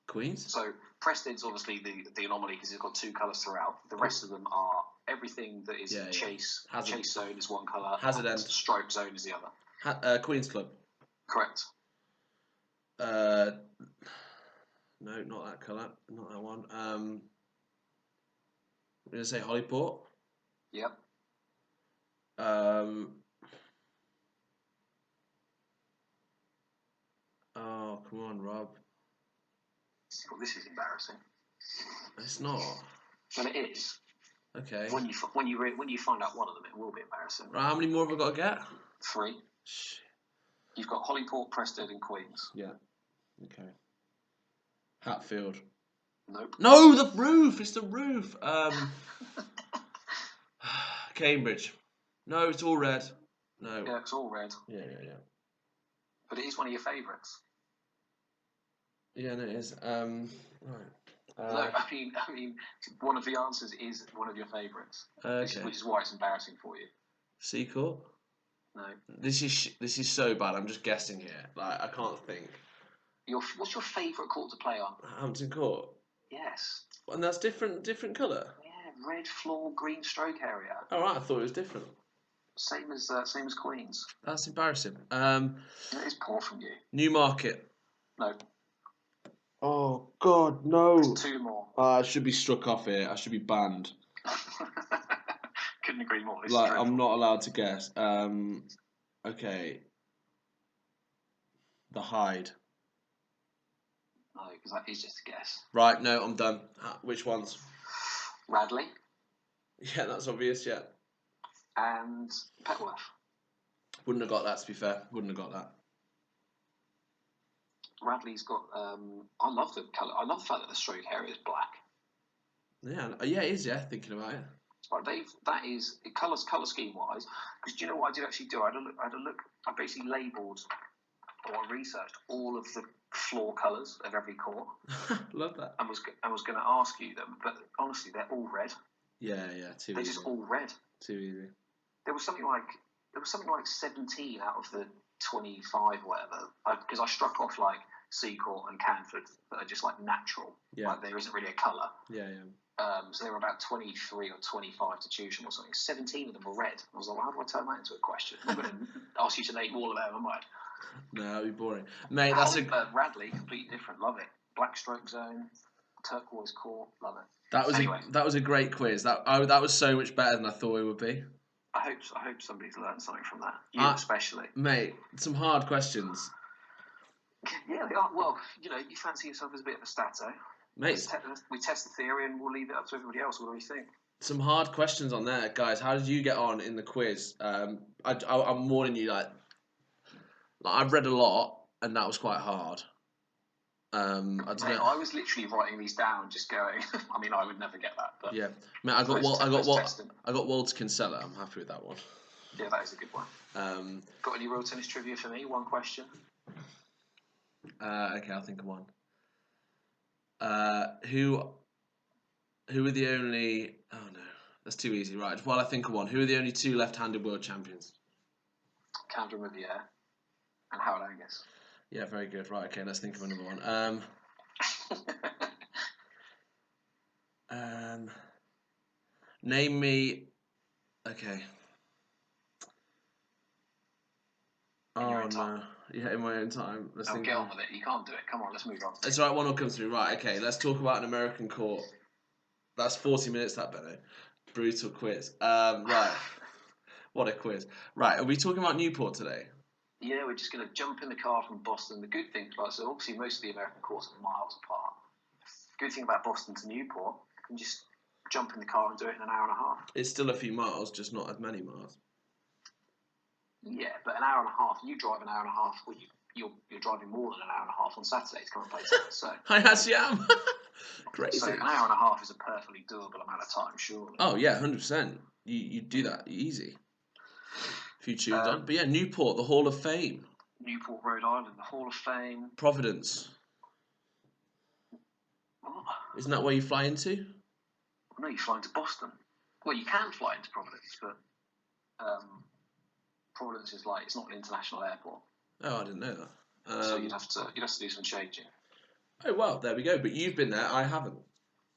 Speaker 1: Queens.
Speaker 2: So Prested's obviously the anomaly because it's got 2 colours throughout. The rest of them are everything that is chase.
Speaker 1: Hazard.
Speaker 2: Chase zone is one colour.
Speaker 1: Hazard end.
Speaker 2: Stroke zone is the other.
Speaker 1: Queens Club.
Speaker 2: Correct.
Speaker 1: No, not that colour. Not that one. I'm going to say Hollyport.
Speaker 2: Yep.
Speaker 1: Oh, come on, Rob.
Speaker 2: Well, this is embarrassing.
Speaker 1: It's not.
Speaker 2: Well, it is.
Speaker 1: Okay.
Speaker 2: When you find out one of them, it will be embarrassing.
Speaker 1: Right, how many more have I got to get?
Speaker 2: 3.
Speaker 1: Shit.
Speaker 2: You've got Hollyport, Prested, and Queens.
Speaker 1: Yeah. Okay. Hatfield.
Speaker 2: Nope.
Speaker 1: No, the roof. It's the roof. Cambridge. No, it's all red. No.
Speaker 2: Yeah, it's all red.
Speaker 1: Yeah.
Speaker 2: But it is one of your favourites.
Speaker 1: Yeah, no, it is. Right.
Speaker 2: No, I mean, one of the answers is one of your favourites.
Speaker 1: Okay.
Speaker 2: Which is why it's embarrassing for you.
Speaker 1: Seacourt.
Speaker 2: No.
Speaker 1: This is so bad. I'm just guessing here. Like I can't think.
Speaker 2: What's your favourite court to play on?
Speaker 1: Hampton Court.
Speaker 2: Yes.
Speaker 1: And that's different colour.
Speaker 2: Yeah, red floor, green stroke area.
Speaker 1: All right, I thought it was different.
Speaker 2: Same as Queens.
Speaker 1: That's embarrassing.
Speaker 2: It is poor from you.
Speaker 1: Newmarket.
Speaker 2: No.
Speaker 1: Oh God, no!
Speaker 2: There's 2 more.
Speaker 1: I should be struck off here. I should be banned.
Speaker 2: Couldn't agree more.
Speaker 1: I'm not allowed to guess. Okay. The Hyde.
Speaker 2: No, because that is just a guess.
Speaker 1: Right, no, I'm done. Which ones?
Speaker 2: Radley.
Speaker 1: Yeah, that's obvious, yeah.
Speaker 2: And Petworth.
Speaker 1: Wouldn't have got that, to be fair. Wouldn't have got that.
Speaker 2: Radley's got... I love the colour. I love the fact that the stroke area is black.
Speaker 1: Yeah, it is, yeah, thinking about it.
Speaker 2: Right, that is... Colour scheme-wise... Because do you know what I did actually do? I had a look... I basically labelled... Or I researched all of the floor colours of every court.
Speaker 1: Love that.
Speaker 2: And was going to ask you them, but honestly, they're all red.
Speaker 1: Yeah, too easy.
Speaker 2: They're just all red.
Speaker 1: Too easy.
Speaker 2: There was something like 17 out of the 25, whatever. Because I struck off like Seacourt and Canford that are just like natural.
Speaker 1: Yeah.
Speaker 2: Like there isn't really a colour.
Speaker 1: Yeah.
Speaker 2: So there were about 23 or 25 to choose from or something. 17 of them were red. I was like, well, how do I turn that into a question? I'm going to ask you to name all of them, am I?
Speaker 1: No, that'd be boring. Mate, that's
Speaker 2: Radley, completely different. Love it. Black stroke zone, turquoise court. Love it.
Speaker 1: That was a great quiz. That was so much better than I thought it would be.
Speaker 2: I hope somebody's learned something from that. You especially.
Speaker 1: Mate, some hard questions.
Speaker 2: Yeah, they are. Well, you fancy yourself as a bit of a stato.
Speaker 1: Mate,
Speaker 2: we test the theory and we'll leave it up to everybody else. What do you think?
Speaker 1: Some hard questions on there, guys. How did you get on in the quiz? I'm warning you, I've read a lot, and that was quite hard. I don't know.
Speaker 2: I was literally writing these down, just going. I mean, I would never get that, but
Speaker 1: yeah, mate. I got Walter Kinsella. I'm happy with that one.
Speaker 2: Yeah, that is a good one. Got any real tennis trivia for me? One question.
Speaker 1: Okay, I'll think of one. Who are the only? Oh no, that's too easy. Right. While I think of one, who are the only two left-handed world champions?
Speaker 2: Cameron Riviere and Howard Angus.
Speaker 1: Yeah, very good. Right. Okay, let's think of another one. Name me. Okay. Oh no. Yeah, in my own time. Let's think.
Speaker 2: Get on with it. You can't do it. Come on, let's move on.
Speaker 1: It's alright, one will come through. Right, okay, let's talk about an American court. That's 40 minutes, that, Benno. Brutal quiz. Right. What a quiz. Right, are we talking about Newport today?
Speaker 2: Yeah, we're just going to jump in the car from Boston. The good thing, like, so obviously most of the American courts are miles apart. The good thing about Boston to Newport, you can just jump in the car and do it in an hour and a half.
Speaker 1: It's still a few miles, just not as many miles.
Speaker 2: Yeah, but an hour and a half, you drive an hour and a half, well, you're driving more than an hour and a half on Saturday to come and play tennis. So
Speaker 1: I actually am. Crazy.
Speaker 2: So an hour and a half is a perfectly doable amount of time, surely.
Speaker 1: Oh, yeah, 100%. You do that easy. A few tunes on. But yeah, Newport, the Hall of Fame.
Speaker 2: Newport, Rhode Island, the Hall of Fame.
Speaker 1: Providence.
Speaker 2: What?
Speaker 1: Isn't that where you fly into?
Speaker 2: No, you fly into Boston. Well, you can fly into Providence, but Providence is like, it's not an international airport.
Speaker 1: Oh, I didn't know that.
Speaker 2: So you'd have to do some changing.
Speaker 1: Oh, well, there we go. But you've been there, I haven't.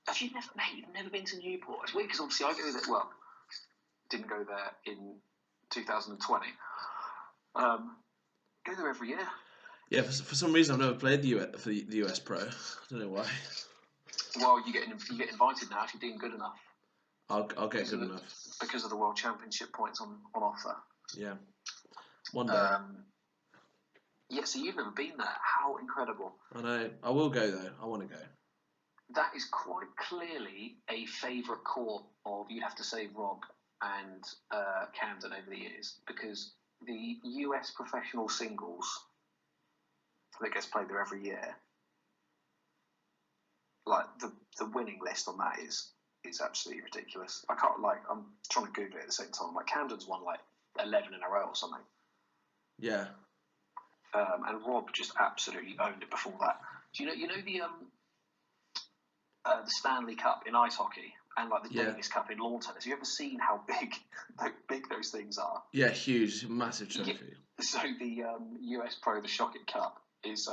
Speaker 2: Have you never, mate, you've never been to Newport? It's weird because obviously I go there, well, didn't go there in 2020. Go there every year.
Speaker 1: Yeah, for some reason I've never played the US Pro. I don't know why.
Speaker 2: Well, you get invited now if you're doing good enough.
Speaker 1: I'll get good enough.
Speaker 2: Because of the World Championship points on offer.
Speaker 1: Yeah. One day.
Speaker 2: Yeah, so you've never been there. How incredible.
Speaker 1: I know. I will go, though. I want to go.
Speaker 2: That is quite clearly a favourite court of, you'd have to say, Rob and Camden over the years, because the US professional singles that gets played there every year, like the winning list on that is absolutely ridiculous. I'm trying to Google it at the same time. Like Camden's won like 11 in a row or something.
Speaker 1: Yeah.
Speaker 2: And Rob just absolutely owned it before that. Do you know the Stanley Cup in ice hockey and like the Davis Cup in lawn tennis? Have you ever seen how big those things are?
Speaker 1: Yeah, huge, massive trophy.
Speaker 2: Yeah. So the US Pro, the Shockett Cup, is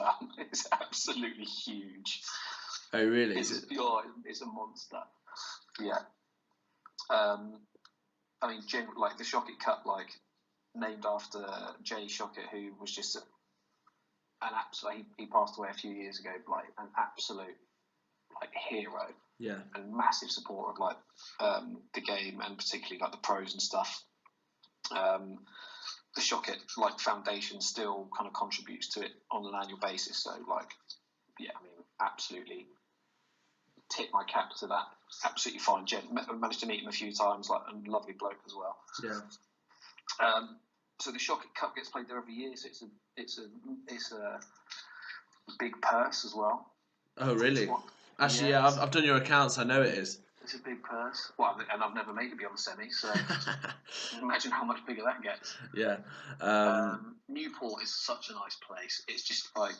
Speaker 2: absolutely huge.
Speaker 1: Oh, really?
Speaker 2: It's a monster. Yeah. I mean, like the Shockett Cup, like named after Jay Shockett, who was just an absolute. He passed away a few years ago, like an absolute like hero.
Speaker 1: Yeah.
Speaker 2: And massive support of like the game and particularly like the pros and stuff. The Shockett like foundation still kind of contributes to it on an annual basis. So like, yeah, I mean, absolutely tip my cap to that. Absolutely fine gent. Managed to meet him a few times, like a lovely bloke as well.
Speaker 1: Yeah.
Speaker 2: So the Shockett Cup gets played there every year. So it's a big purse as well.
Speaker 1: Oh, really? Actually, yeah, I've done your accounts. I know it is.
Speaker 2: It's a big purse. Well, and I've never made it beyond the semi, so imagine how much bigger that gets.
Speaker 1: Yeah.
Speaker 2: Newport is such a nice place. It's just like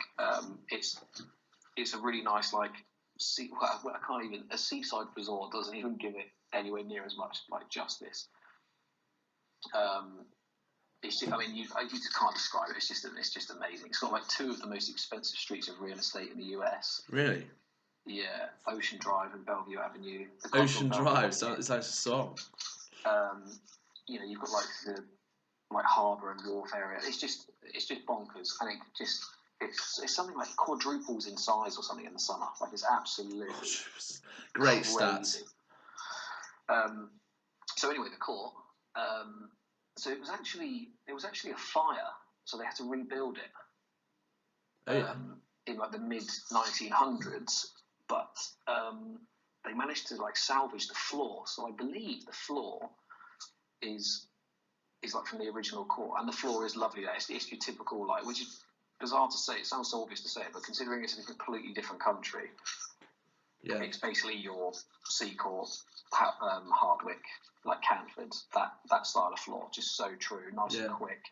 Speaker 2: it's a really nice like a seaside resort doesn't even give it anywhere near as much like justice. It's just, I mean, you just can't describe it. It's just amazing. It's got like two of the most expensive streets of real estate in the US.
Speaker 1: Really?
Speaker 2: Yeah, Ocean Drive and Bellevue Avenue.
Speaker 1: Ocean Drive, so it's like a song.
Speaker 2: You've got like the harbour and wharf area. It's just bonkers, and it's something like quadruples in size or something in the summer. Like it's absolutely
Speaker 1: great
Speaker 2: crazy.
Speaker 1: stats.
Speaker 2: So anyway, the court. So it was actually a fire, so they had to rebuild it. In like the mid 1900s, but they managed to like salvage the floor. So I believe the floor is like from the original court, and the floor is lovely there. It's your typical like, which is bizarre to say. It sounds so obvious to say, but considering it's in a completely different country,
Speaker 1: yeah,
Speaker 2: it's basically your Seacourt, Hardwick, like Canford, that style of floor, just so true, nice and quick.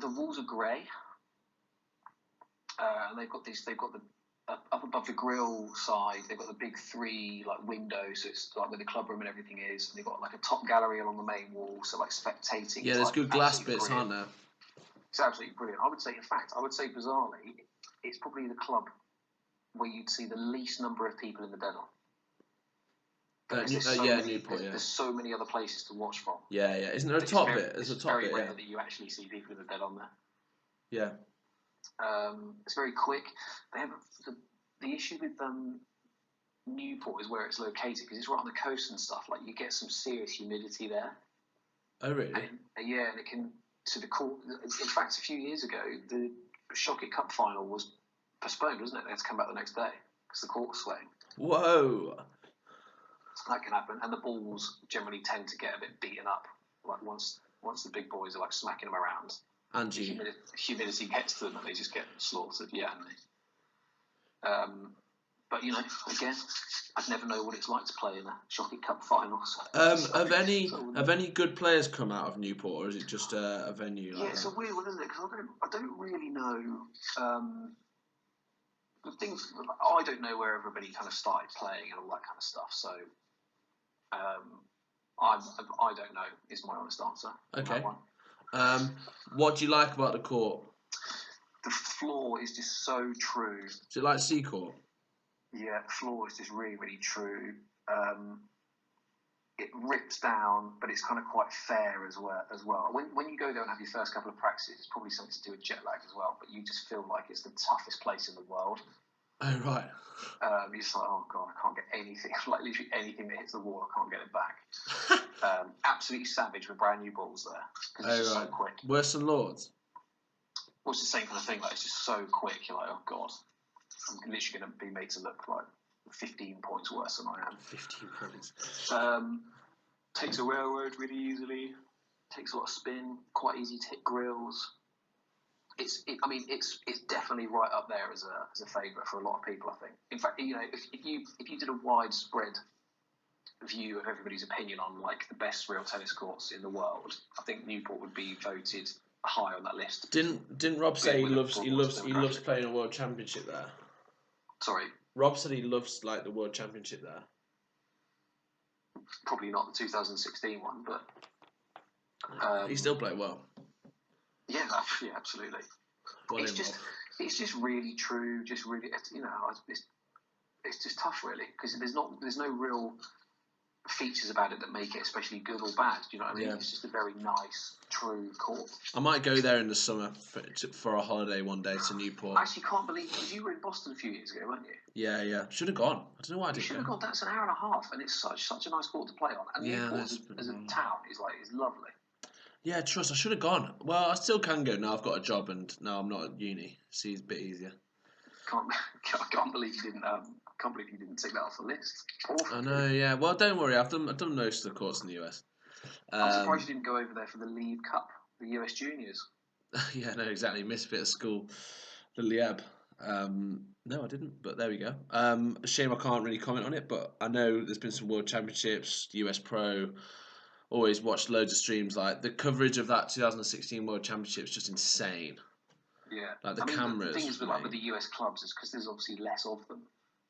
Speaker 2: the walls are grey, and they've got the up above the grill side. They've got the big 3 like windows, so it's like where the club room and everything is. And they've got like a top gallery along the main wall, so like spectating.
Speaker 1: Yeah, there's good glass bits, aren't there?
Speaker 2: It's absolutely brilliant. I would say bizarrely, it's probably the club where you'd see the least number of people in the den on.
Speaker 1: Newport.
Speaker 2: There's so many other places to watch from.
Speaker 1: Yeah. Isn't there a top bit? There's a top bit.
Speaker 2: It's very rare that you actually see people in the den on there.
Speaker 1: Yeah.
Speaker 2: It's very quick. They have the issue with Newport is where it's located because it's right on the coast and stuff. Like you get some serious humidity there.
Speaker 1: Oh really?
Speaker 2: And it can. So the court. In fact, a few years ago, the Shockett Cup final was postponed, wasn't it? They had to come back the next day because the court was swaying.
Speaker 1: Whoa.
Speaker 2: That can happen, and the balls generally tend to get a bit beaten up. Like once the big boys are like smacking them around,
Speaker 1: and
Speaker 2: the humidity gets to them, and they just get slaughtered. Yeah, but again, I'd never know what it's like to play in a Shockett Cup final.
Speaker 1: Have any good players come out of Newport, or is it just a venue? Like
Speaker 2: it's a weird one, isn't it? Because I don't really know. The things I don't know where everybody kind of started playing and all that kind of stuff. So. I don't know is my honest answer.
Speaker 1: Okay. What do you like about the court?
Speaker 2: The floor is just so true.
Speaker 1: Is it like Sea Court?
Speaker 2: Yeah, the floor is just really, really true. It rips down, but it's kind of quite fair as well. When you go there and have your first couple of practices, it's probably something to do with jet lag as well. But you just feel like it's the toughest place in the world.
Speaker 1: Oh right.
Speaker 2: You're just like, oh god, I can't get anything. Like literally anything that hits the wall, I can't get it back. Absolutely savage with brand new balls there because it's just so quick.
Speaker 1: Worse than Lords.
Speaker 2: Well, it's the same kind of thing. Like it's just so quick. You're like, oh god, I'm literally going to be made to look like 15 points worse than I am.
Speaker 1: 15 points.
Speaker 2: Takes a railroad really easily. Takes a lot of spin. Quite easy to hit grills. It's definitely right up there as a favourite for a lot of people. I think. In fact, if you did a widespread view of everybody's opinion on like the best real tennis courts in the world, I think Newport would be voted high on that list.
Speaker 1: Didn't Rob say he loves playing a World Championship there?
Speaker 2: Sorry,
Speaker 1: Rob said he loves like the World Championship there.
Speaker 2: Probably not the 2016 one, but
Speaker 1: he still played well.
Speaker 2: Yeah, absolutely. It's just really true. Just really, it's just tough, really, because there's no real features about it that make it especially good or bad. Do you know what I mean? Yeah. It's just a very nice, true court.
Speaker 1: I might go there in the summer for a holiday one day to Newport.
Speaker 2: I actually can't believe because you were in Boston a few years ago, weren't you?
Speaker 1: Yeah. Should have gone. I don't know why I didn't.
Speaker 2: You should have gone. That's an hour and a half, and it's such a nice court to play on. And Newport as a town is lovely.
Speaker 1: Yeah, trust. I should have gone. Well, I still can go now. I've got a job and now I'm not at uni. See, it's a bit easier.
Speaker 2: I can't believe you didn't. Can't believe you didn't take that off the list. Awful.
Speaker 1: I know. Yeah. Well, don't worry. I've done most of the courts in the US.
Speaker 2: I'm surprised you didn't go over there for the Lead Cup, the US Juniors.
Speaker 1: Yeah. No. Exactly. Missed a bit of school. The Lieb. No, I didn't. But there we go. Shame I can't really comment on it. But I know there's been some World Championships, US Pro. Always watched loads of streams. Like the coverage of that 2016 World Championship is just insane.
Speaker 2: Yeah,
Speaker 1: like the cameras.
Speaker 2: The thing is with the US clubs is because there's obviously less of them.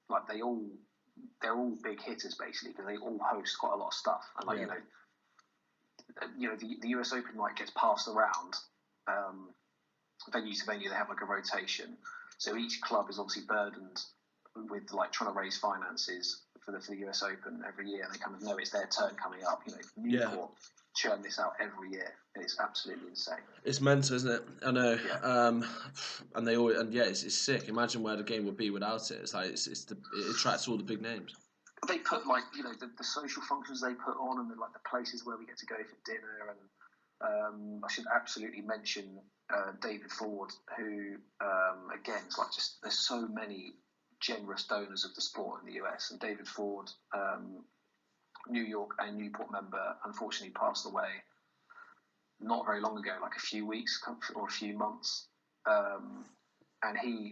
Speaker 2: Like they're all big hitters basically because they all host quite a lot of stuff. And like the US Open like gets passed around venue to venue. They have like a rotation, so each club is obviously burdened with like trying to raise finances for the US Open every year, and they kind of know it's their turn coming up. Newport churn this out every year, and it's absolutely insane.
Speaker 1: It's mental, isn't it? I know. Yeah. And they always it's sick. Imagine where the game would be without it. It's like it attracts all the big names.
Speaker 2: They put like the social functions they put on, and the places where we get to go for dinner, and I should absolutely mention David Ford, who again, it's like just there's so many generous donors of the sport in the US, and David Ford, New York and Newport member, unfortunately passed away not very long ago, like a few weeks or a few months, and he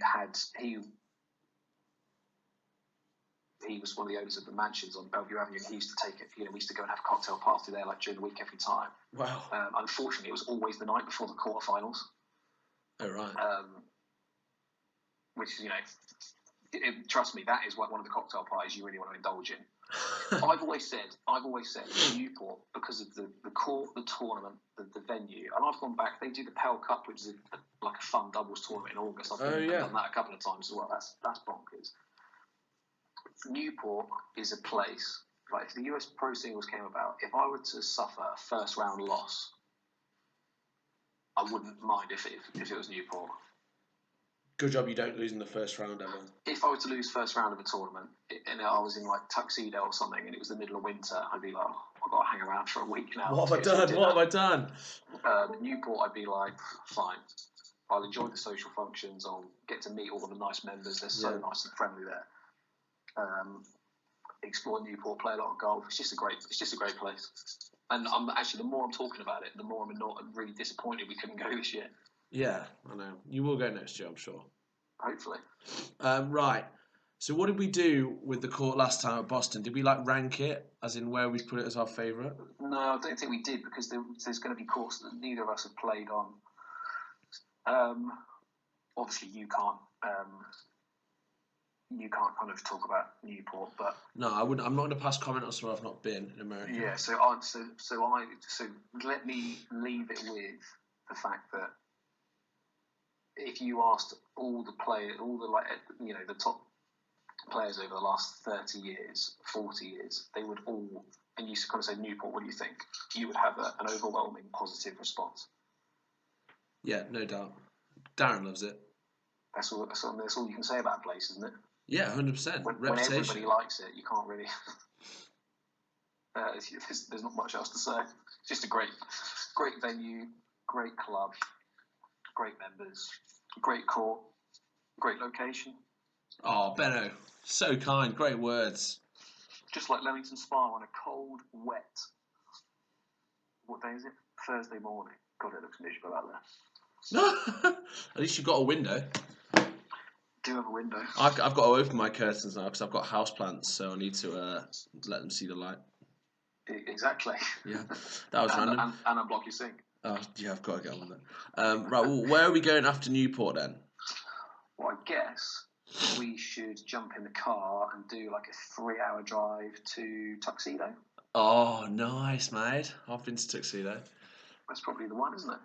Speaker 2: was one of the owners of the mansions on Bellevue Avenue, and he used to take it. We used to go and have a cocktail party there like during the week every time.
Speaker 1: Wow.
Speaker 2: Unfortunately, it was always the night before the quarterfinals.
Speaker 1: Oh, right.
Speaker 2: Which is, trust me, that is one of the cocktail parties you really want to indulge in. I've always said Newport, because of the court, the tournament, the venue, and I've gone back. They do the Pell Cup, which is like a fun doubles tournament in August. I've been done that a couple of times as well. That's bonkers. Newport is a place, like if the US Pro Singles came about, if I were to suffer a first round loss, I wouldn't mind if it was Newport.
Speaker 1: Good job you don't lose in the first round ever.
Speaker 2: If I were to lose first round of a tournament and I was in like tuxedo or something and it was the middle of winter, I'd be like, I've got to hang around for a week now.
Speaker 1: What have I done?
Speaker 2: Newport, I'd be like, fine. I'll enjoy the social functions. I'll get to meet all of the nice members. They're so nice and friendly there. Explore Newport, play a lot of golf. It's just a great place. And I'm actually, the more I'm talking about it, the more I'm really disappointed we couldn't go this year.
Speaker 1: Yeah, I know. You will go next year, I'm sure.
Speaker 2: Hopefully.
Speaker 1: Right. So what did we do with the court last time at Boston? Did we rank it, as in where we put it as our favourite?
Speaker 2: No, I don't think we did, because there's going to be courts that neither of us have played on. Obviously, you can't kind of talk about Newport, but
Speaker 1: no, I wouldn't. I'm not going to pass comment on somewhere I've not been in America.
Speaker 2: Yeah, so let me leave it with the fact that if you asked all the players, the top players over the last 30 years, 40 years, they would all, and you kind of say, Newport, what do you think? You would have an overwhelming positive response.
Speaker 1: Yeah, no doubt. Darren loves it.
Speaker 2: That's all you can say about a place, isn't it?
Speaker 1: Yeah, 100%.
Speaker 2: When everybody likes it, you can't really... there's not much else to say. It's just a great venue, great club, great members, great court, great location.
Speaker 1: Oh, Benno, so kind, great words.
Speaker 2: Just like Leamington Spa on a cold, wet, what day is it? Thursday morning. God, it looks miserable out there.
Speaker 1: At least you've got a window.
Speaker 2: Do have a window.
Speaker 1: I've got to open my curtains now because I've got houseplants, so I need to let them see the light.
Speaker 2: Exactly.
Speaker 1: Yeah, that was random.
Speaker 2: And unblock your sink.
Speaker 1: Oh, yeah, I've got to get on with that. Right, well, where are we going after Newport then?
Speaker 2: Well, I guess we should jump in the car and do like a 3-hour drive to Tuxedo.
Speaker 1: Oh, nice, mate. I've been to Tuxedo.
Speaker 2: That's probably the one, isn't it?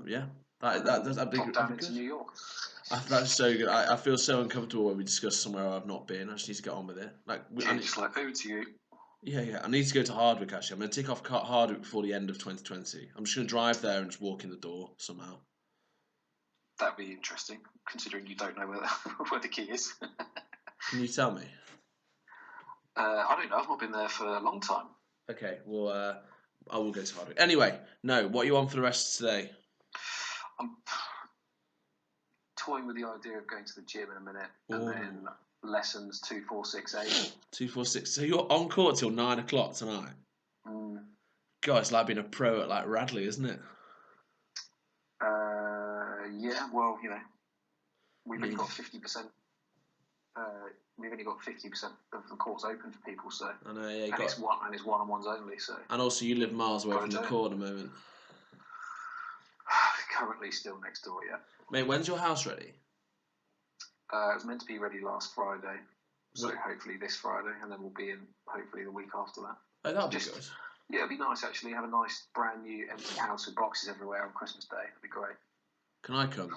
Speaker 1: Yeah. That'd be
Speaker 2: good. Down into
Speaker 1: good.
Speaker 2: New York.
Speaker 1: That's so good. I feel so uncomfortable when we discuss somewhere I've not been. I just need to get on with it.
Speaker 2: Over to you.
Speaker 1: Yeah. I need to go to Hardwick, actually. I'm going to tick off Hardwick before the end of 2020. I'm just going to drive there and just walk in the door somehow.
Speaker 2: That'd be interesting, considering you don't know where the key is.
Speaker 1: Can you tell me?
Speaker 2: I don't know. I've not been there for a long time.
Speaker 1: Okay, well, I will go to Hardwick. Anyway, no, what are you on for the rest of today?
Speaker 2: I'm toying with the idea of going to the gym in a minute, and then lessons 2, 4, 6, 8. 2,
Speaker 1: 4, 6. So you're on court till 9 o'clock tonight. God, it's like being a pro at Radley, isn't it?
Speaker 2: Yeah. Well, we've only got 50%. We've only got 50% of the courts open for people, so
Speaker 1: I know. Yeah,
Speaker 2: it's one-on-ones only. So
Speaker 1: and also you live miles away from the court at the moment.
Speaker 2: Currently, still next door. Yeah.
Speaker 1: Mate, when's your house ready?
Speaker 2: It was meant to be ready last Friday, so hopefully this Friday, and then we'll be in hopefully the week after that.
Speaker 1: Oh, that'll be good.
Speaker 2: Yeah, it'd be nice actually. Have a nice brand new empty house with boxes everywhere on Christmas Day. It'd be great.
Speaker 1: Can I come?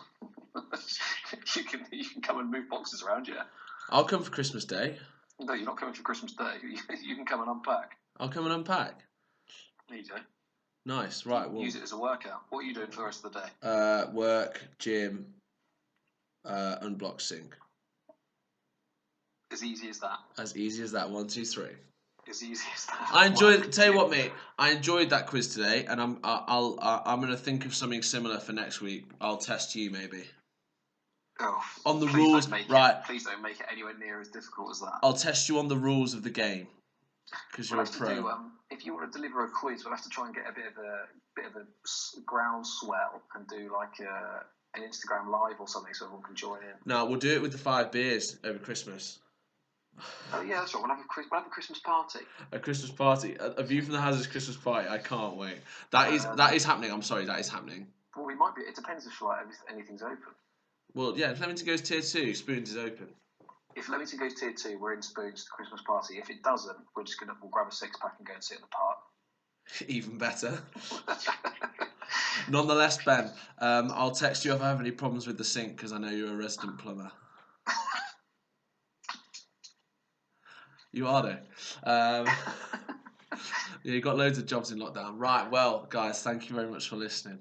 Speaker 2: You can come and move boxes around, yeah.
Speaker 1: I'll come for Christmas Day.
Speaker 2: No, you're not coming for Christmas Day. You can come and unpack.
Speaker 1: I'll come and unpack.
Speaker 2: There you go.
Speaker 1: Nice, right. Well,
Speaker 2: use it as a workout. What are you doing for the rest of the day?
Speaker 1: Work, gym, unblock sink.
Speaker 2: As easy as that.
Speaker 1: As easy as that. 1, 2, 3.
Speaker 2: As easy as that.
Speaker 1: I enjoyed. Tell you what, mate. I enjoyed that quiz today, and I'm gonna think of something similar for next week. I'll test you maybe.
Speaker 2: Oh,
Speaker 1: on the rules, right?
Speaker 2: Please don't make it anywhere near as difficult as that.
Speaker 1: I'll test you on the rules of the game because you're a pro.
Speaker 2: If you want to deliver a quiz, we'll have to try and get a bit of a groundswell and do like an Instagram live or something so everyone can join in.
Speaker 1: No, we'll do it with the 5 beers over Christmas.
Speaker 2: Oh yeah, that's right. We'll have a Christmas party. A
Speaker 1: Christmas party. A View from the Houses Christmas party. I can't wait. That is happening. I'm sorry, that is happening.
Speaker 2: Well, we might be. It depends if like anything's open.
Speaker 1: Well, yeah, if Leamington goes tier 2, Spoons is open.
Speaker 2: If Leamington goes tier 2, we're in Spoons to the Christmas party. If it doesn't, we'll grab a 6-pack and go and sit in the park.
Speaker 1: Even better. Nonetheless, Ben, I'll text you if I have any problems with the sink because I know you're a resident plumber. You are though. Yeah, you got loads of jobs in lockdown. Right, well, guys, thank you very much for listening.